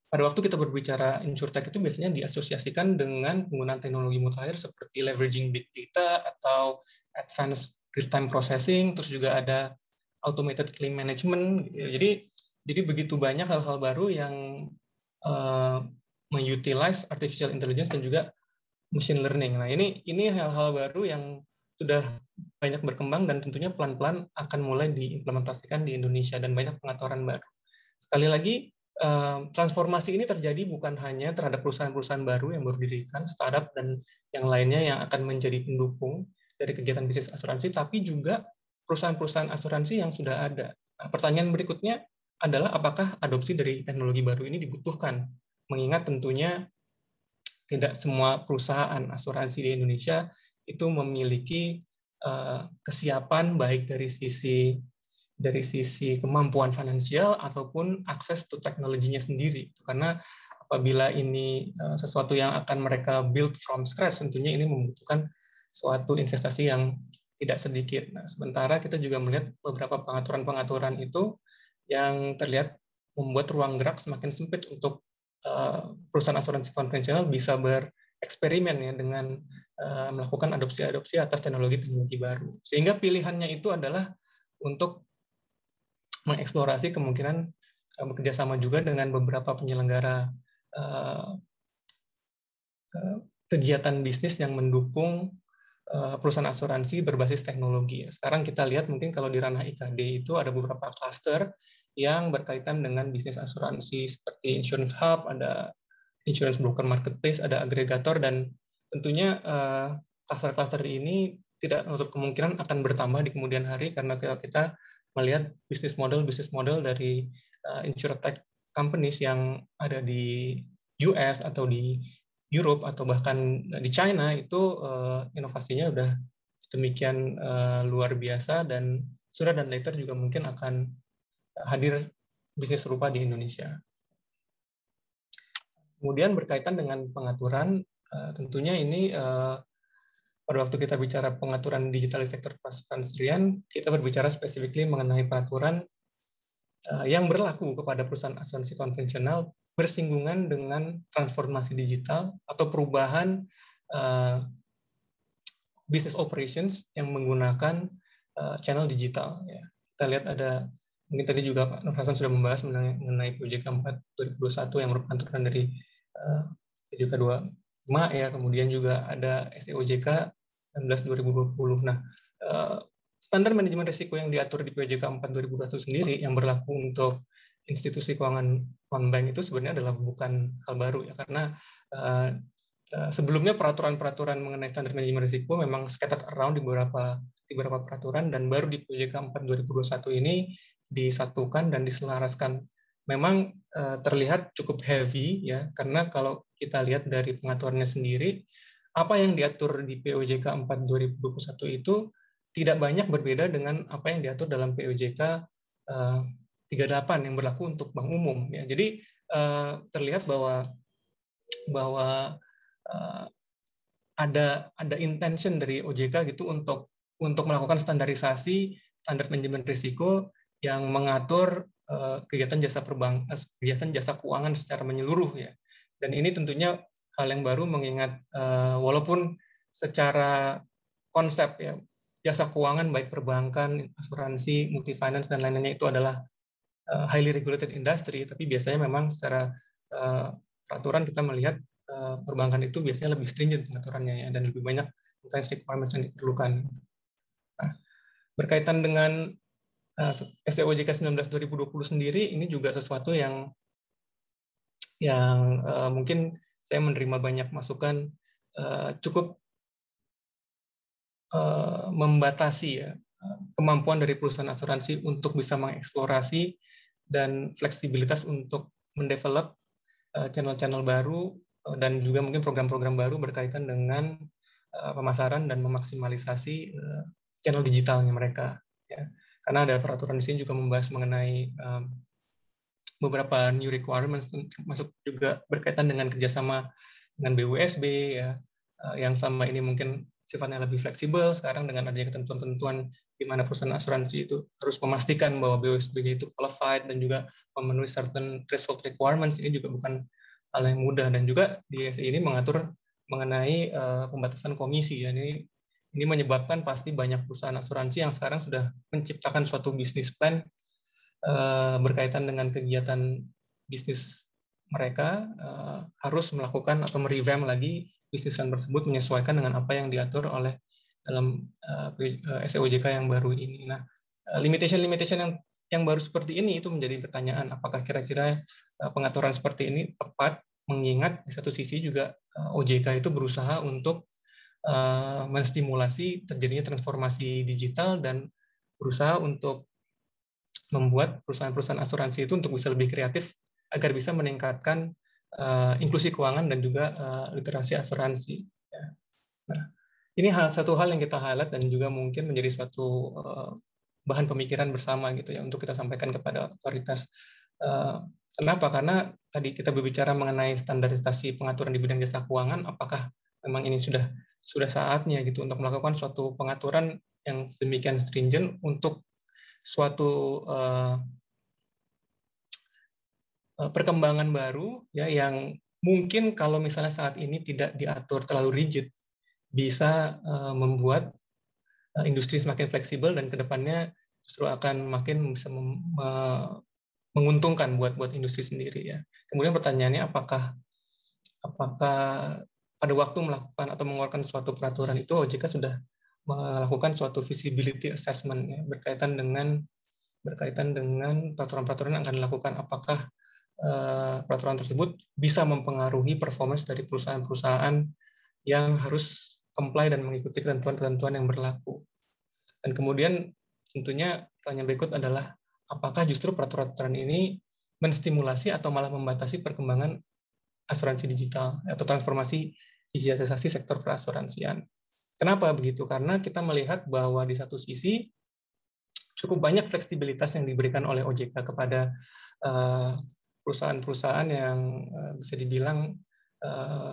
pada waktu kita berbicara InsurTech itu biasanya diasosiasikan dengan penggunaan teknologi mutakhir seperti leveraging big data atau advanced real-time processing, terus juga ada automated claim management. Jadi begitu banyak hal-hal baru yang mengutilize artificial intelligence dan juga machine learning. Nah, ini hal-hal baru yang sudah banyak berkembang dan tentunya pelan-pelan akan mulai diimplementasikan di Indonesia dan banyak pengaturan baru. Sekali lagi, transformasi ini terjadi bukan hanya terhadap perusahaan-perusahaan baru yang baru didirikan, startup dan yang lainnya yang akan menjadi pendukung dari kegiatan bisnis asuransi, tapi juga perusahaan-perusahaan asuransi yang sudah ada. Nah, pertanyaan berikutnya adalah apakah adopsi dari teknologi baru ini dibutuhkan? Mengingat tentunya tidak semua perusahaan asuransi di Indonesia itu memiliki kesiapan baik dari sisi kemampuan finansial ataupun akses to teknologinya sendiri. Karena apabila ini sesuatu yang akan mereka build from scratch, tentunya ini membutuhkan suatu investasi yang tidak sedikit. Nah, sementara kita juga melihat beberapa pengaturan-pengaturan itu yang terlihat membuat ruang gerak semakin sempit untuk perusahaan asuransi konvensional bisa bereksperimen ya dengan melakukan adopsi atas teknologi baru. Sehingga pilihannya itu adalah untuk mengeksplorasi kemungkinan bekerjasama juga dengan beberapa penyelenggara kegiatan bisnis yang mendukung perusahaan asuransi berbasis teknologi. Sekarang kita lihat mungkin kalau di ranah IKD itu ada beberapa klaster yang berkaitan dengan bisnis asuransi seperti insurance hub, ada insurance broker marketplace, ada agregator, dan tentunya klaster-klaster ini tidak menutup kemungkinan akan bertambah di kemudian hari karena kita melihat bisnis model dari insurtech companies yang ada di US atau di Europe atau bahkan di China itu inovasinya udah sedemikian luar biasa, dan sooner dan later juga mungkin akan hadir bisnis serupa di Indonesia. Kemudian berkaitan dengan pengaturan, tentunya ini pada waktu kita bicara pengaturan digital di sektor perindustrian, kita berbicara specifically mengenai peraturan yang berlaku kepada perusahaan asuransi konvensional bersinggungan dengan transformasi digital atau perubahan business operations yang menggunakan channel digital. Ya. Kita lihat ada, mungkin tadi juga Pak Nur Hasan sudah membahas mengenai POJK 4 2021 yang merupakan turunan dari POJK 25, ya. Kemudian juga ada SEOJK 19 2020. Nah, standar manajemen risiko yang diatur di POJK 4 2021 sendiri yang berlaku untuk institusi keuangan non-bank itu sebenarnya adalah bukan hal baru, ya, karena sebelumnya peraturan-peraturan mengenai standar manajemen risiko memang scattered around di beberapa peraturan, dan baru di POJK 4 2021 ini disatukan dan diselaraskan. Memang terlihat cukup heavy, ya, karena kalau kita lihat dari pengaturannya sendiri, apa yang diatur di POJK 4 2021 itu tidak banyak berbeda dengan apa yang diatur dalam POJK 38 yang berlaku untuk bank umum, ya. Jadi terlihat bahwa ada intention dari OJK gitu untuk melakukan standarisasi standar manajemen risiko yang mengatur kegiatan jasa keuangan secara menyeluruh, ya. Dan ini tentunya hal yang baru, mengingat walaupun secara konsep, ya, jasa keuangan baik perbankan, asuransi, multi finance dan lain-lainnya itu adalah highly regulated industry, tapi biasanya memang secara peraturan kita melihat perbankan itu biasanya lebih stringent pengaturannya, ya, dan lebih banyak compliance requirements yang diperlukan. Nah, berkaitan dengan SEOJK 19 2020 sendiri, ini juga sesuatu yang mungkin saya menerima banyak masukan, cukup membatasi, ya, kemampuan dari perusahaan asuransi untuk bisa mengeksplorasi dan fleksibilitas untuk mendevelop channel-channel baru dan juga mungkin program-program baru berkaitan dengan pemasaran dan memaksimalisasi channel digitalnya mereka, ya. Karena ada peraturan di sini juga membahas mengenai beberapa new requirements, termasuk juga berkaitan dengan kerjasama dengan BUSB, ya, yang sama ini mungkin sifatnya lebih fleksibel. Sekarang dengan adanya ketentuan-ketentuan di mana perusahaan asuransi itu harus memastikan bahwa BUSB-nya itu qualified dan juga memenuhi certain threshold requirements, ini juga bukan hal yang mudah. Dan juga di SI ini mengatur mengenai pembatasan komisi, ya. Ini menyebabkan pasti banyak perusahaan asuransi yang sekarang sudah menciptakan suatu bisnis plan berkaitan dengan kegiatan bisnis mereka, harus melakukan atau merevamp lagi bisnis plan tersebut menyesuaikan dengan apa yang diatur oleh dalam SEOJK yang baru ini. Nah, limitation yang baru seperti ini itu menjadi pertanyaan, apakah kira-kira pengaturan seperti ini tepat, mengingat di satu sisi juga OJK itu berusaha untuk menstimulasi terjadinya transformasi digital dan berusaha untuk membuat perusahaan-perusahaan asuransi itu untuk bisa lebih kreatif agar bisa meningkatkan inklusi keuangan dan juga literasi asuransi. Ya. Nah, ini satu hal yang kita highlight dan juga mungkin menjadi suatu bahan pemikiran bersama gitu, ya, untuk kita sampaikan kepada otoritas. Kenapa? Karena tadi kita berbicara mengenai standarisasi pengaturan di bidang jasa keuangan, apakah memang ini sudah saatnya gitu untuk melakukan suatu pengaturan yang sedemikian stringent untuk suatu perkembangan baru, ya, yang mungkin kalau misalnya saat ini tidak diatur terlalu rigid bisa membuat industri semakin fleksibel dan kedepannya justru akan makin bisa menguntungkan buat industri sendiri, ya. Kemudian pertanyaannya apakah pada waktu melakukan atau mengeluarkan suatu peraturan itu OJK sudah melakukan suatu feasibility assessment ya, berkaitan dengan peraturan-peraturan yang akan dilakukan, apakah peraturan tersebut bisa mempengaruhi performance dari perusahaan-perusahaan yang harus comply dan mengikuti ketentuan-ketentuan yang berlaku. Dan kemudian tentunya pertanyaan berikut adalah apakah justru peraturan ini menstimulasi atau malah membatasi perkembangan asuransi digital atau transformasi digitalisasi sektor perasuransian. Kenapa begitu? Karena kita melihat bahwa di satu sisi cukup banyak fleksibilitas yang diberikan oleh OJK kepada perusahaan-perusahaan yang bisa dibilang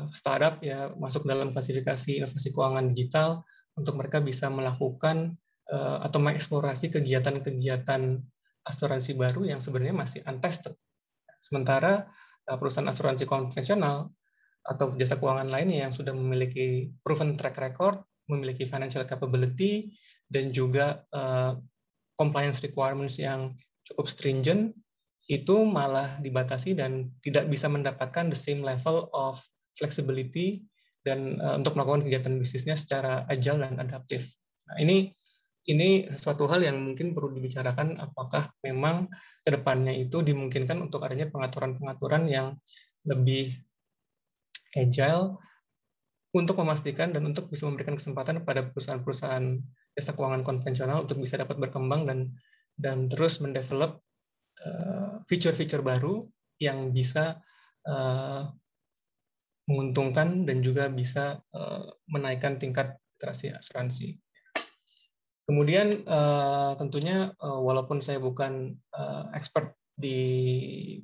startup ya, masuk dalam klasifikasi inovasi keuangan digital untuk mereka bisa melakukan atau mengeksplorasi kegiatan-kegiatan asuransi baru yang sebenarnya masih untested. Sementara perusahaan asuransi konvensional atau jasa keuangan lainnya yang sudah memiliki proven track record, memiliki financial capability, dan juga compliance requirements yang cukup stringent, itu malah dibatasi dan tidak bisa mendapatkan the same level of flexibility dan untuk melakukan kegiatan bisnisnya secara agile dan adaptif. Nah, ini sesuatu hal yang mungkin perlu dibicarakan, apakah memang ke depannya itu dimungkinkan untuk adanya pengaturan-pengaturan yang lebih agile untuk memastikan dan untuk bisa memberikan kesempatan kepada perusahaan-perusahaan jasa keuangan konvensional untuk bisa dapat berkembang dan terus mendevelop fitur-fitur baru yang bisa menguntungkan dan juga bisa menaikkan tingkat literasi asuransi. Kemudian tentunya walaupun saya bukan expert di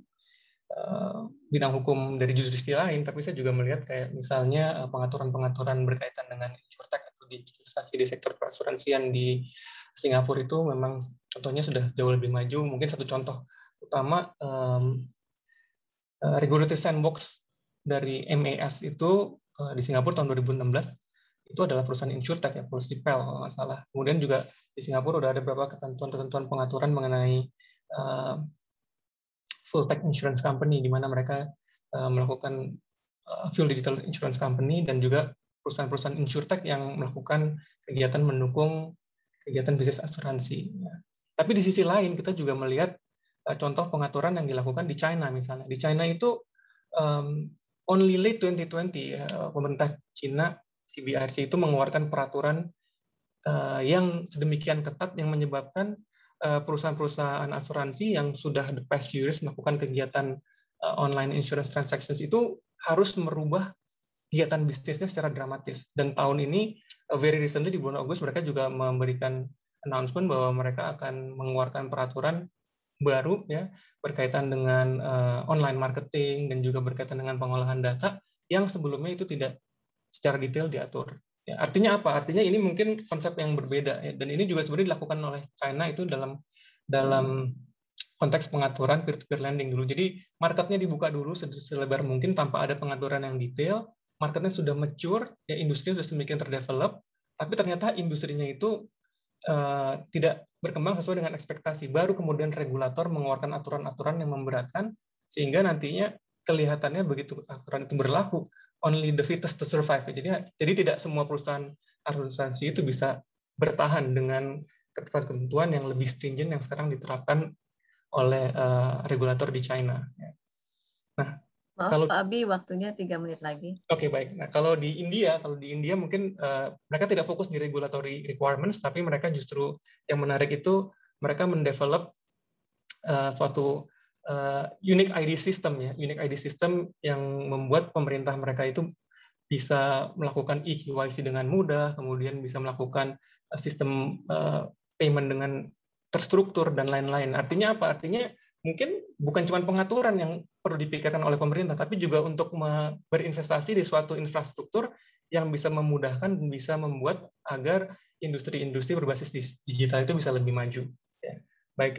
bidang hukum dari jurisdiksi lain, tapi saya juga melihat kayak misalnya pengaturan-pengaturan berkaitan dengan insurtech atau digitalisasi di sektor perasuransian di Singapura itu memang contohnya sudah jauh lebih maju. Mungkin satu contoh utama regulatory sandbox dari MAS itu di Singapura tahun 2016 itu adalah perusahaan insurtech ya, PolicyPel kalau nggak salah. Kemudian juga di Singapura udah ada beberapa ketentuan pengaturan mengenai full tech insurance company, di mana mereka melakukan full digital insurance company, dan juga perusahaan-perusahaan insurtech yang melakukan kegiatan mendukung kegiatan bisnis asuransi. Tapi di sisi lain kita juga melihat contoh pengaturan yang dilakukan di China misalnya. Di China itu only late 2020 pemerintah Cina CBRC itu mengeluarkan peraturan yang sedemikian ketat yang menyebabkan perusahaan-perusahaan asuransi yang sudah the past years melakukan kegiatan online insurance transactions itu harus merubah kegiatan bisnisnya secara dramatis. Dan tahun ini, very recently di bulan Agustus, mereka juga memberikan announcement bahwa mereka akan mengeluarkan peraturan baru ya berkaitan dengan online marketing dan juga berkaitan dengan pengolahan data yang sebelumnya itu tidak secara detail diatur. Ya, artinya apa? Artinya ini mungkin konsep yang berbeda ya. Dan ini juga sebenarnya dilakukan oleh China itu dalam konteks pengaturan peer-to-peer lending dulu. Jadi marketnya dibuka dulu selebar mungkin tanpa ada pengaturan yang detail. Marketnya sudah mature, ya industri sudah sedemikian terdevelop, tapi ternyata industrinya itu tidak berkembang sesuai dengan ekspektasi. Baru kemudian regulator mengeluarkan aturan-aturan yang memberatkan, sehingga nantinya kelihatannya begitu aturan itu berlaku, only the fittest to survive. Jadi tidak semua perusahaan asuransi itu bisa bertahan dengan ketentuan yang lebih stringent yang sekarang diterapkan oleh regulator di China. Nah, maaf Pak Abi, waktunya 3 menit lagi. Oke, baik. Nah, kalau di India mungkin mereka tidak fokus di regulatory requirements, tapi mereka justru yang menarik itu mereka mendevelop suatu unique ID system ya, unique ID system yang membuat pemerintah mereka itu bisa melakukan eKYC dengan mudah, kemudian bisa melakukan sistem payment dengan terstruktur dan lain-lain. Artinya apa? Artinya mungkin bukan cuma pengaturan yang perlu dipikirkan oleh pemerintah, tapi juga untuk berinvestasi di suatu infrastruktur yang bisa memudahkan dan bisa membuat agar industri-industri berbasis digital itu bisa lebih maju. Ya. Baik,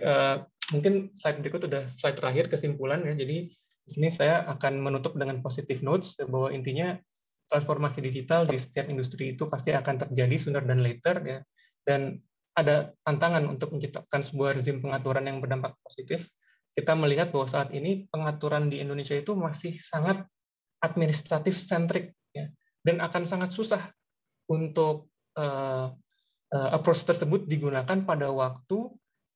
mungkin slide berikut udah slide terakhir kesimpulan ya. Jadi di sini saya akan menutup dengan positive notes bahwa intinya transformasi digital di setiap industri itu pasti akan terjadi sooner than later ya. Dan ada tantangan untuk menciptakan sebuah rezim pengaturan yang berdampak positif. Kita melihat bahwa saat ini pengaturan di Indonesia itu masih sangat administratif centric ya. dan akan sangat susah untuk approach tersebut digunakan pada waktu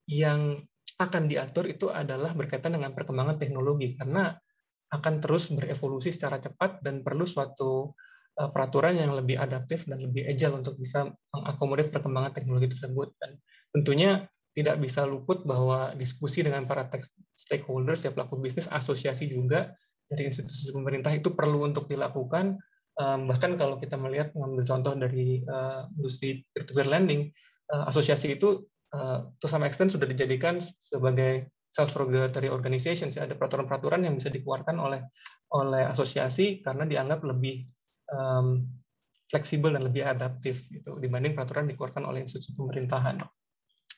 yang akan diatur itu adalah berkaitan dengan perkembangan teknologi, karena akan terus berevolusi secara cepat dan perlu suatu peraturan yang lebih adaptif dan lebih agile untuk bisa mengakomodir perkembangan teknologi tersebut. Dan tentunya tidak bisa luput bahwa diskusi dengan para stakeholders, ya pelaku bisnis, asosiasi juga dari institusi pemerintah itu perlu untuk dilakukan. Bahkan kalau kita melihat, mengambil contoh dari industri peer-to-peer lending, asosiasi itu to some extent sudah dijadikan sebagai self-regulatory organization. Ada peraturan-peraturan yang bisa dikeluarkan oleh asosiasi karena dianggap lebih fleksibel dan lebih adaptif gitu, dibanding peraturan dikeluarkan oleh institusi pemerintahan.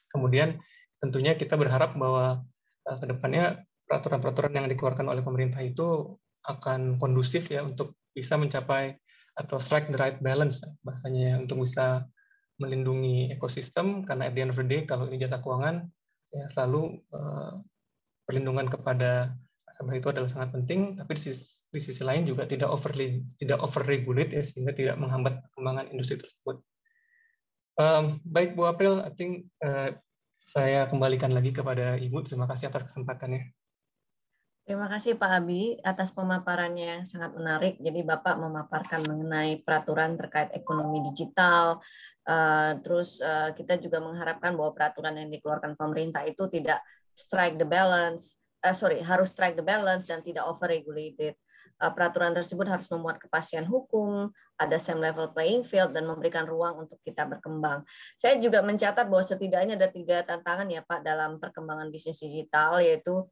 Kemudian tentunya kita berharap bahwa ke depannya peraturan-peraturan yang dikeluarkan oleh pemerintah itu akan kondusif ya untuk bisa mencapai atau strike the right balance bahasanya, untuk bisa melindungi ekosistem, karena at the end of the day kalau ini jasa keuangan ya selalu perlindungan kepada nasabah itu adalah sangat penting, tapi di sisi lain juga tidak over regulate ya, sehingga tidak menghambat perkembangan industri tersebut. Baik Bu April, I think saya kembalikan lagi kepada Ibu. Terima kasih atas kesempatannya. Terima kasih Pak Abi atas pemaparannya yang sangat menarik. Jadi Bapak memaparkan mengenai peraturan terkait ekonomi digital. Terus kita juga mengharapkan bahwa peraturan yang dikeluarkan pemerintah itu tidak harus strike the balance dan tidak over-regulated. Peraturan tersebut harus memuat kepastian hukum, ada same level playing field, dan memberikan ruang untuk kita berkembang. Saya juga mencatat bahwa setidaknya ada 3 tantangan ya Pak dalam perkembangan bisnis digital, yaitu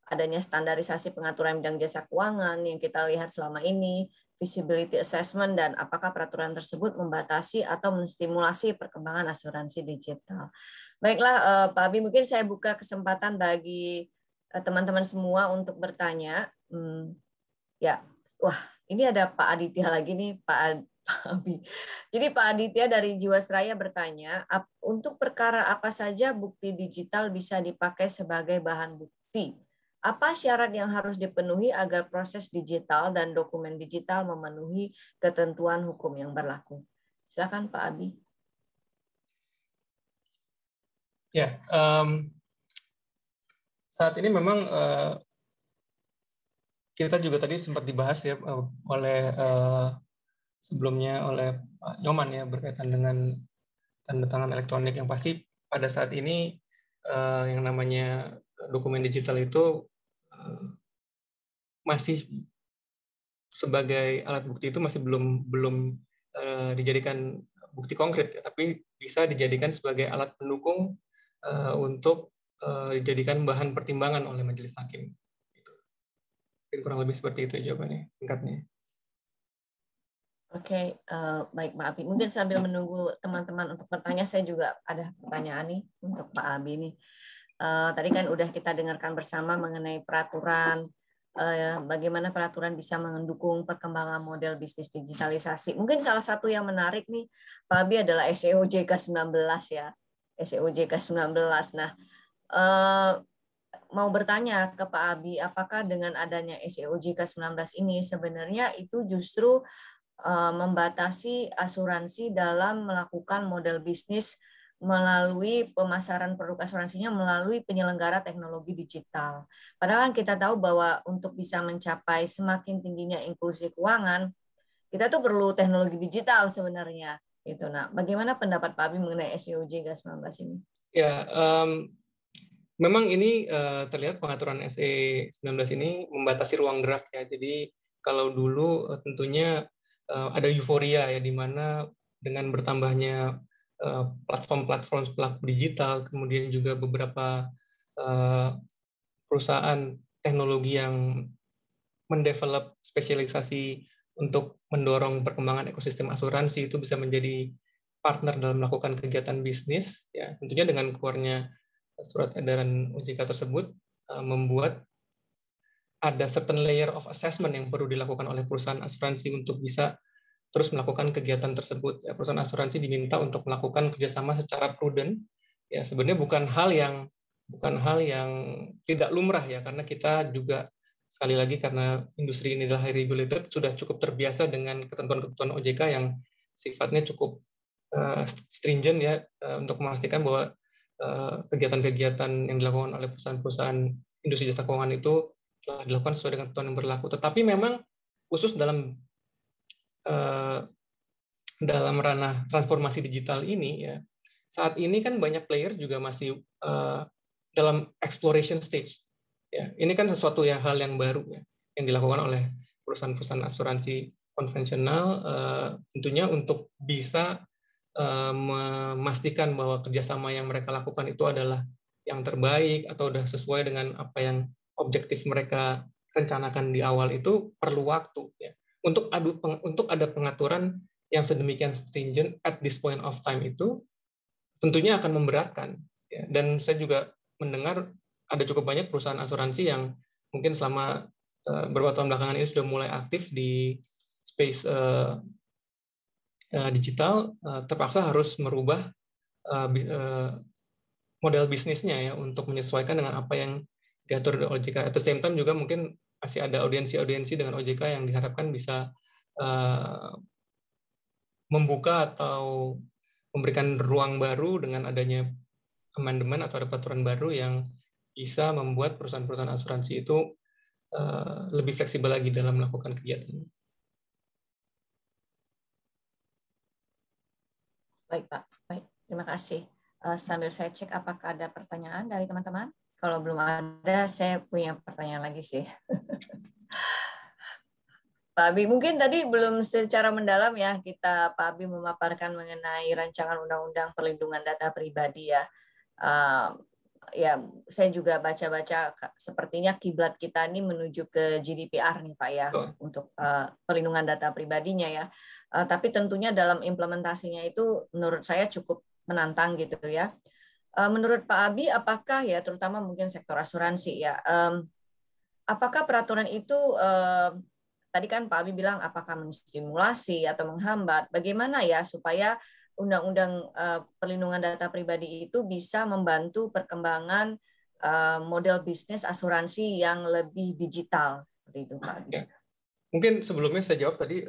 adanya standarisasi pengaturan bidang jasa keuangan yang kita lihat selama ini, feasibility assessment, dan apakah peraturan tersebut membatasi atau menstimulasi perkembangan asuransi digital. Baiklah Pak Abi, mungkin saya buka kesempatan bagi teman-teman semua untuk bertanya. Ya, wah ini ada Pak Aditya lagi nih, Pak Abi. Jadi Pak Aditya dari Jiwasraya bertanya, untuk perkara apa saja bukti digital bisa dipakai sebagai bahan bukti? Apa syarat yang harus dipenuhi agar proses digital dan dokumen digital memenuhi ketentuan hukum yang berlaku? Silakan Pak Abi. Ya, saat ini memang kita juga tadi sempat dibahas ya oleh sebelumnya oleh Pak Nyoman ya, berkaitan dengan tanda tangan elektronik, yang pasti pada saat ini yang namanya dokumen digital itu masih sebagai alat bukti itu masih belum dijadikan bukti konkret, tapi bisa dijadikan sebagai alat pendukung untuk dijadikan bahan pertimbangan oleh majelis hakim. Kurang lebih seperti itu jawabannya singkatnya. Oke, baik Pak Abi. Mungkin sambil menunggu teman-teman untuk bertanya, saya juga ada pertanyaan nih untuk Pak Abi nih. Tadi kan udah kita dengarkan bersama mengenai peraturan, bagaimana peraturan bisa mendukung perkembangan model bisnis digitalisasi. Mungkin salah satu yang menarik nih Pak Abi adalah SEOJK 19 ya. SEOJK 19. Nah, mau bertanya ke Pak Abi, apakah dengan adanya SEOJK 19 ini sebenarnya itu justru membatasi asuransi dalam melakukan model bisnis melalui pemasaran produk asuransinya melalui penyelenggara teknologi digital. Padahal kita tahu bahwa untuk bisa mencapai semakin tingginya inklusi keuangan, kita tuh perlu teknologi digital sebenarnya. Gitu. Nah, bagaimana pendapat Pak Abi mengenai SEOJK 19 ini? Ya, memang ini terlihat pengaturan SE 19 ini membatasi ruang gerak ya. Jadi kalau dulu tentunya ada euforia ya, di mana dengan bertambahnya platform-platform pelaku digital, kemudian juga beberapa perusahaan teknologi yang mendevelop spesialisasi untuk mendorong perkembangan ekosistem asuransi itu bisa menjadi partner dalam melakukan kegiatan bisnis. Ya, tentunya dengan keluarnya surat edaran OJK tersebut membuat ada certain layer of assessment yang perlu dilakukan oleh perusahaan asuransi untuk bisa terus melakukan kegiatan tersebut. Ya, perusahaan asuransi diminta untuk melakukan kerjasama secara prudent. Ya, sebenarnya bukan hal yang tidak lumrah ya, karena kita juga sekali lagi karena industri ini adalah highly regulated, sudah cukup terbiasa dengan ketentuan-ketentuan OJK yang sifatnya cukup stringent ya, untuk memastikan bahwa kegiatan-kegiatan yang dilakukan oleh perusahaan-perusahaan industri jasa keuangan itu telah dilakukan sesuai dengan ketentuan yang berlaku. Tetapi memang khusus dalam ranah transformasi digital ini ya, saat ini kan banyak player juga masih dalam exploration stage. Ya, ini kan sesuatu hal yang baru ya, yang dilakukan oleh perusahaan-perusahaan asuransi konvensional, tentunya untuk bisa memastikan bahwa kerjasama yang mereka lakukan itu adalah yang terbaik atau sudah sesuai dengan apa yang objektif mereka rencanakan di awal, itu perlu waktu ya. Untuk ada pengaturan yang sedemikian stringent at this point of time itu tentunya akan memberatkan ya. Dan saya juga mendengar ada cukup banyak perusahaan asuransi yang mungkin selama beberapa tahun belakangan ini sudah mulai aktif di space digital, terpaksa harus merubah model bisnisnya ya untuk menyesuaikan dengan apa yang diatur oleh OJK. At the same time juga mungkin masih ada audiensi-audiensi dengan OJK yang diharapkan bisa membuka atau memberikan ruang baru dengan adanya amandemen atau ada peraturan baru yang bisa membuat perusahaan-perusahaan asuransi itu lebih fleksibel lagi dalam melakukan kegiatan. Baik, Pak. Baik, terima kasih. Sambil saya cek apakah ada pertanyaan dari teman-teman. Kalau belum ada, saya punya pertanyaan lagi sih. Pak Abi, mungkin tadi belum secara mendalam ya Pak Abi memaparkan mengenai rancangan undang-undang perlindungan data pribadi ya. Ya, saya juga baca-baca sepertinya kiblat kita ini menuju ke GDPR nih Pak ya, untuk perlindungan data pribadinya ya. Tapi tentunya dalam implementasinya itu menurut saya cukup menantang gitu ya. Menurut Pak Abi, apakah ya terutama mungkin sektor asuransi ya, apakah peraturan itu tadi kan Pak Abi bilang apakah menstimulasi atau menghambat, bagaimana ya supaya undang-undang perlindungan data pribadi itu bisa membantu perkembangan model bisnis asuransi yang lebih digital seperti itu Pak Abi. Ya. Mungkin sebelumnya saya jawab tadi,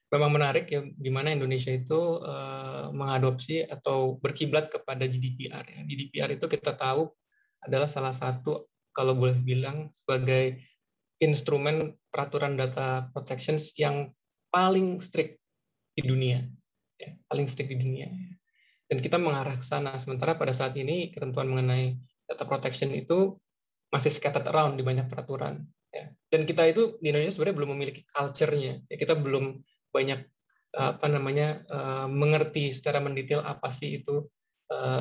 memang menarik ya di mana Indonesia itu mengadopsi atau berkiblat kepada GDPR. Ya. GDPR itu kita tahu adalah salah satu, kalau boleh bilang, sebagai instrumen peraturan data protection yang paling strict di dunia. Ya, paling strict di dunia. Dan kita mengarah ke sana. Sementara pada saat ini ketentuan mengenai data protection itu masih scattered around di banyak peraturan. Ya. Dan kita itu di Indonesia sebenarnya belum memiliki culture-nya. Ya, kita belum banyak mengerti secara mendetail apa sih itu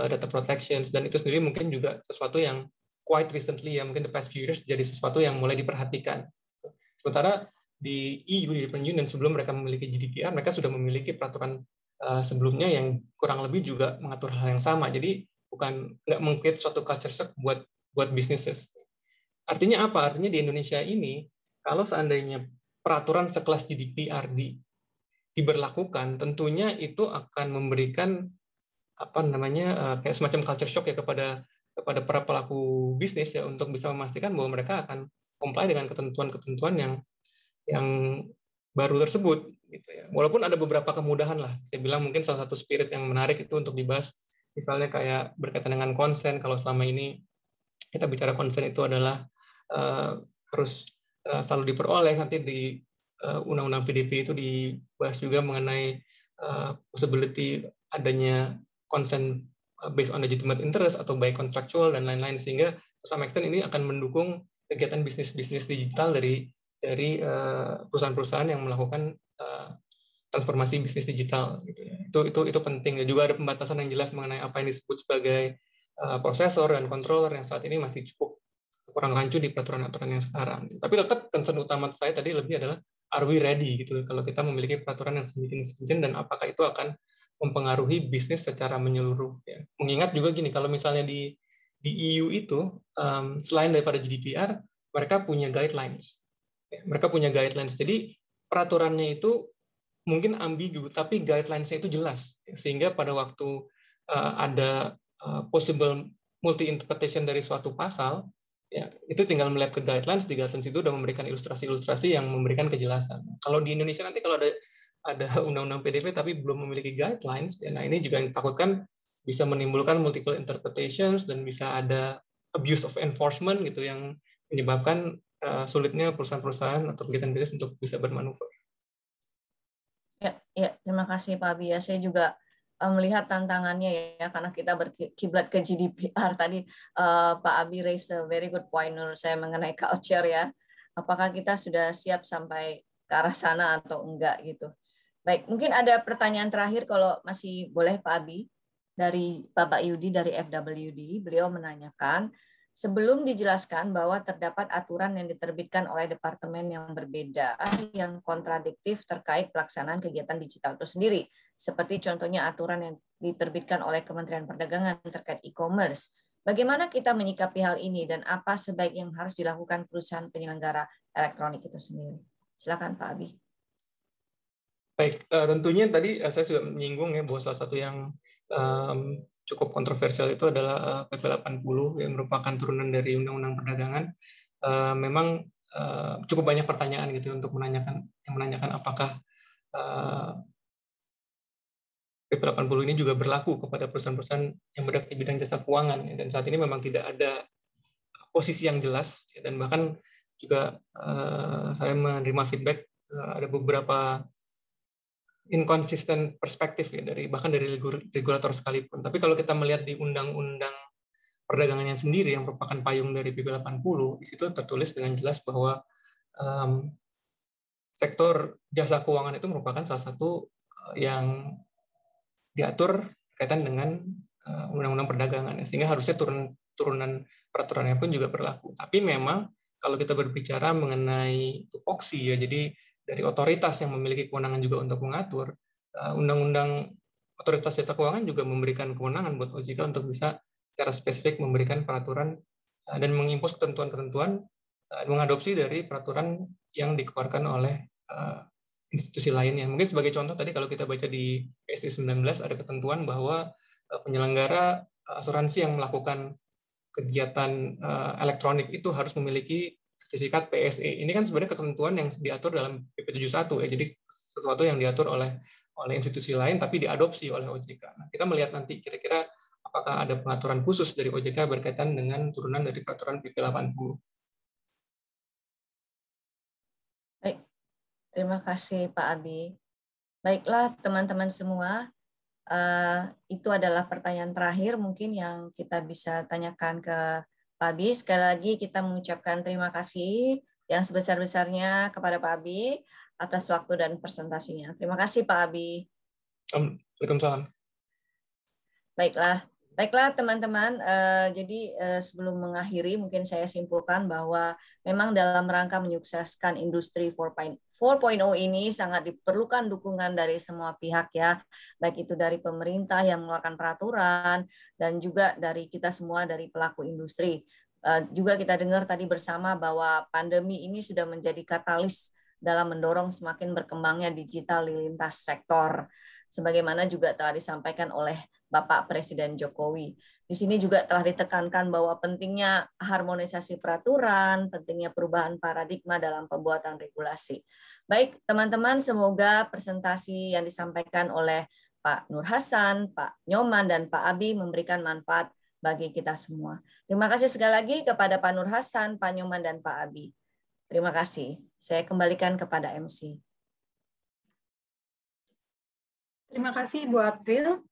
data protection, dan itu sendiri mungkin juga sesuatu yang quite recently ya, mungkin the past few years jadi sesuatu yang mulai diperhatikan. Sementara di EU, di European Union, sebelum mereka memiliki GDPR, mereka sudah memiliki peraturan sebelumnya yang kurang lebih juga mengatur hal yang sama. Jadi nggak meng-create suatu culture shock buat businesses. Artinya apa? Artinya di Indonesia ini, kalau seandainya peraturan sekelas GDPR diberlakukan, tentunya itu akan memberikan kayak semacam culture shock ya kepada para pelaku bisnis ya, untuk bisa memastikan bahwa mereka akan comply dengan ketentuan-ketentuan yang baru tersebut gitu ya. Walaupun ada beberapa kemudahan lah. Saya bilang mungkin salah satu spirit yang menarik itu untuk dibahas, misalnya kayak berkaitan dengan konsen. Kalau selama ini kita bicara konsen itu adalah harus selalu diperoleh, nanti di Undang-Undang PDP itu dibahas juga mengenai possibility adanya consent based on legitimate interest atau by contractual dan lain-lain, sehingga to some extent ini akan mendukung kegiatan bisnis digital dari perusahaan-perusahaan yang melakukan transformasi bisnis digital gitu ya. Itu penting. Juga ada pembatasan yang jelas mengenai apa yang disebut sebagai prosesor dan controller yang saat ini masih cukup kurang rancu di peraturan-peraturan yang sekarang. Tapi tetap concern utama saya tadi lebih adalah are we ready gitu kalau kita memiliki peraturan yang sedemikian stringent, dan apakah itu akan mempengaruhi bisnis secara menyeluruh ya. Mengingat juga gini, kalau misalnya di EU itu selain daripada GDPR, mereka punya guidelines. Mereka punya guidelines. Jadi peraturannya itu mungkin ambigu, tapi guidelines-nya itu jelas. Sehingga pada waktu ada possible multi-interpretation dari suatu pasal, Ya, itu tinggal melihat ke guidelines, di guidelines itu udah memberikan ilustrasi-ilustrasi yang memberikan kejelasan. Kalau di Indonesia nanti kalau ada undang-undang PDP tapi belum memiliki guidelines, ya, nah ini juga yang ditakutkan bisa menimbulkan multiple interpretations dan bisa ada abuse of enforcement gitu yang menyebabkan sulitnya perusahaan-perusahaan atau kegiatan bisnis untuk bisa bermanuver. Ya, terima kasih Pak Abi. Ya, saya juga melihat tantangannya ya, karena kita berkiblat ke GDPR tadi. Pak Abi raise a very good point menurut saya mengenai culture ya. Apakah kita sudah siap sampai ke arah sana atau enggak gitu. Baik, mungkin ada pertanyaan terakhir kalau masih boleh Pak Abi, dari Bapak Yudi dari FWD. Beliau menanyakan, sebelum dijelaskan bahwa terdapat aturan yang diterbitkan oleh departemen yang berbeda yang kontradiktif terkait pelaksanaan kegiatan digital itu sendiri, seperti contohnya aturan yang diterbitkan oleh Kementerian Perdagangan terkait e-commerce. Bagaimana kita menyikapi hal ini dan apa sebaik yang harus dilakukan perusahaan penyelenggara elektronik itu sendiri? Silakan Pak Abi. Baik, tentunya tadi saya sudah menyinggung ya bahwa salah satu yang cukup kontroversial itu adalah PP 80 yang merupakan turunan dari Undang-Undang Perdagangan. Memang cukup banyak pertanyaan gitu untuk menanyakan apakah PP 80 ini juga berlaku kepada perusahaan-perusahaan yang bergerak di bidang jasa keuangan. Dan saat ini memang tidak ada posisi yang jelas, dan bahkan juga saya menerima feedback ada beberapa inconsistent perspektif ya bahkan dari regulator sekalipun. Tapi kalau kita melihat di Undang-Undang Perdagangannya sendiri yang merupakan payung dari PP 80, di situ tertulis dengan jelas bahwa sektor jasa keuangan itu merupakan salah satu yang diatur berkaitan dengan Undang-Undang Perdagangan, sehingga harusnya turunan peraturannya pun juga berlaku. Tapi memang kalau kita berbicara mengenai tupoksi ya, jadi dari otoritas yang memiliki kewenangan juga untuk mengatur, Undang-Undang Otoritas Jasa Keuangan juga memberikan kewenangan buat OJK untuk bisa secara spesifik memberikan peraturan dan mengimpos ketentuan-ketentuan mengadopsi dari peraturan yang dikeluarkan oleh institusi lainnya. Mungkin sebagai contoh tadi kalau kita baca di PSI 19 ada ketentuan bahwa penyelenggara asuransi yang melakukan kegiatan elektronik itu harus memiliki sertifikat PSE. Ini kan sebenarnya ketentuan yang diatur dalam PP 71 ya. Jadi sesuatu yang diatur oleh institusi lain tapi diadopsi oleh OJK. Nah, kita melihat nanti kira-kira apakah ada pengaturan khusus dari OJK berkaitan dengan turunan dari peraturan PP 80. Baik. Terima kasih Pak Abi. Baiklah teman-teman semua, itu adalah pertanyaan terakhir mungkin yang kita bisa tanyakan ke Pak Abi. Sekali lagi kita mengucapkan terima kasih yang sebesar-besarnya kepada Pak Abi atas waktu dan presentasinya. Terima kasih Pak Abi. Waalaikumsalam. Baiklah teman-teman, jadi sebelum mengakhiri mungkin saya simpulkan bahwa memang dalam rangka menyukseskan industri 4.0 ini sangat diperlukan dukungan dari semua pihak ya, baik itu dari pemerintah yang mengeluarkan peraturan dan juga dari kita semua dari pelaku industri. Juga kita dengar tadi bersama bahwa pandemi ini sudah menjadi katalis dalam mendorong semakin berkembangnya digital di lintas sektor, sebagaimana juga telah disampaikan oleh Bapak Presiden Jokowi. Di sini juga telah ditekankan bahwa pentingnya harmonisasi peraturan, pentingnya perubahan paradigma dalam pembuatan regulasi. Baik, teman-teman, semoga presentasi yang disampaikan oleh Pak Nur Hasan, Pak Nyoman, dan Pak Abi memberikan manfaat bagi kita semua. Terima kasih sekali lagi kepada Pak Nur Hasan, Pak Nyoman, dan Pak Abi. Terima kasih. Saya kembalikan kepada MC. Terima kasih Ibu April.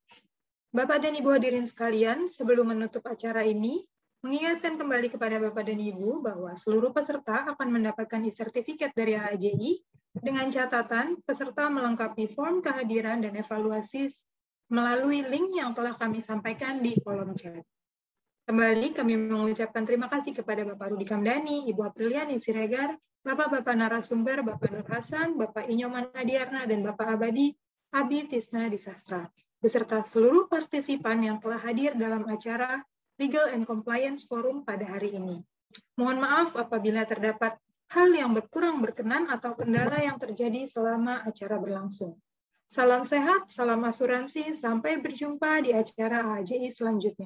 Bapak dan Ibu hadirin sekalian, sebelum menutup acara ini, mengingatkan kembali kepada Bapak dan Ibu bahwa seluruh peserta akan mendapatkan e-sertifikat dari AAJI dengan catatan peserta melengkapi form kehadiran dan evaluasi melalui link yang telah kami sampaikan di kolom chat. Kembali kami mengucapkan terima kasih kepada Bapak Rudi Kamdani, Ibu Apriliani Siregar, Bapak-Bapak narasumber, Bapak Nur Hasan, Bapak Inyoman Nadiarna, dan Bapak Abi Tisna Disastra, beserta seluruh partisipan yang telah hadir dalam acara Legal and Compliance Forum pada hari ini. Mohon maaf apabila terdapat hal yang kurang berkenan atau kendala yang terjadi selama acara berlangsung. Salam sehat, salam asuransi, sampai berjumpa di acara AAJI selanjutnya.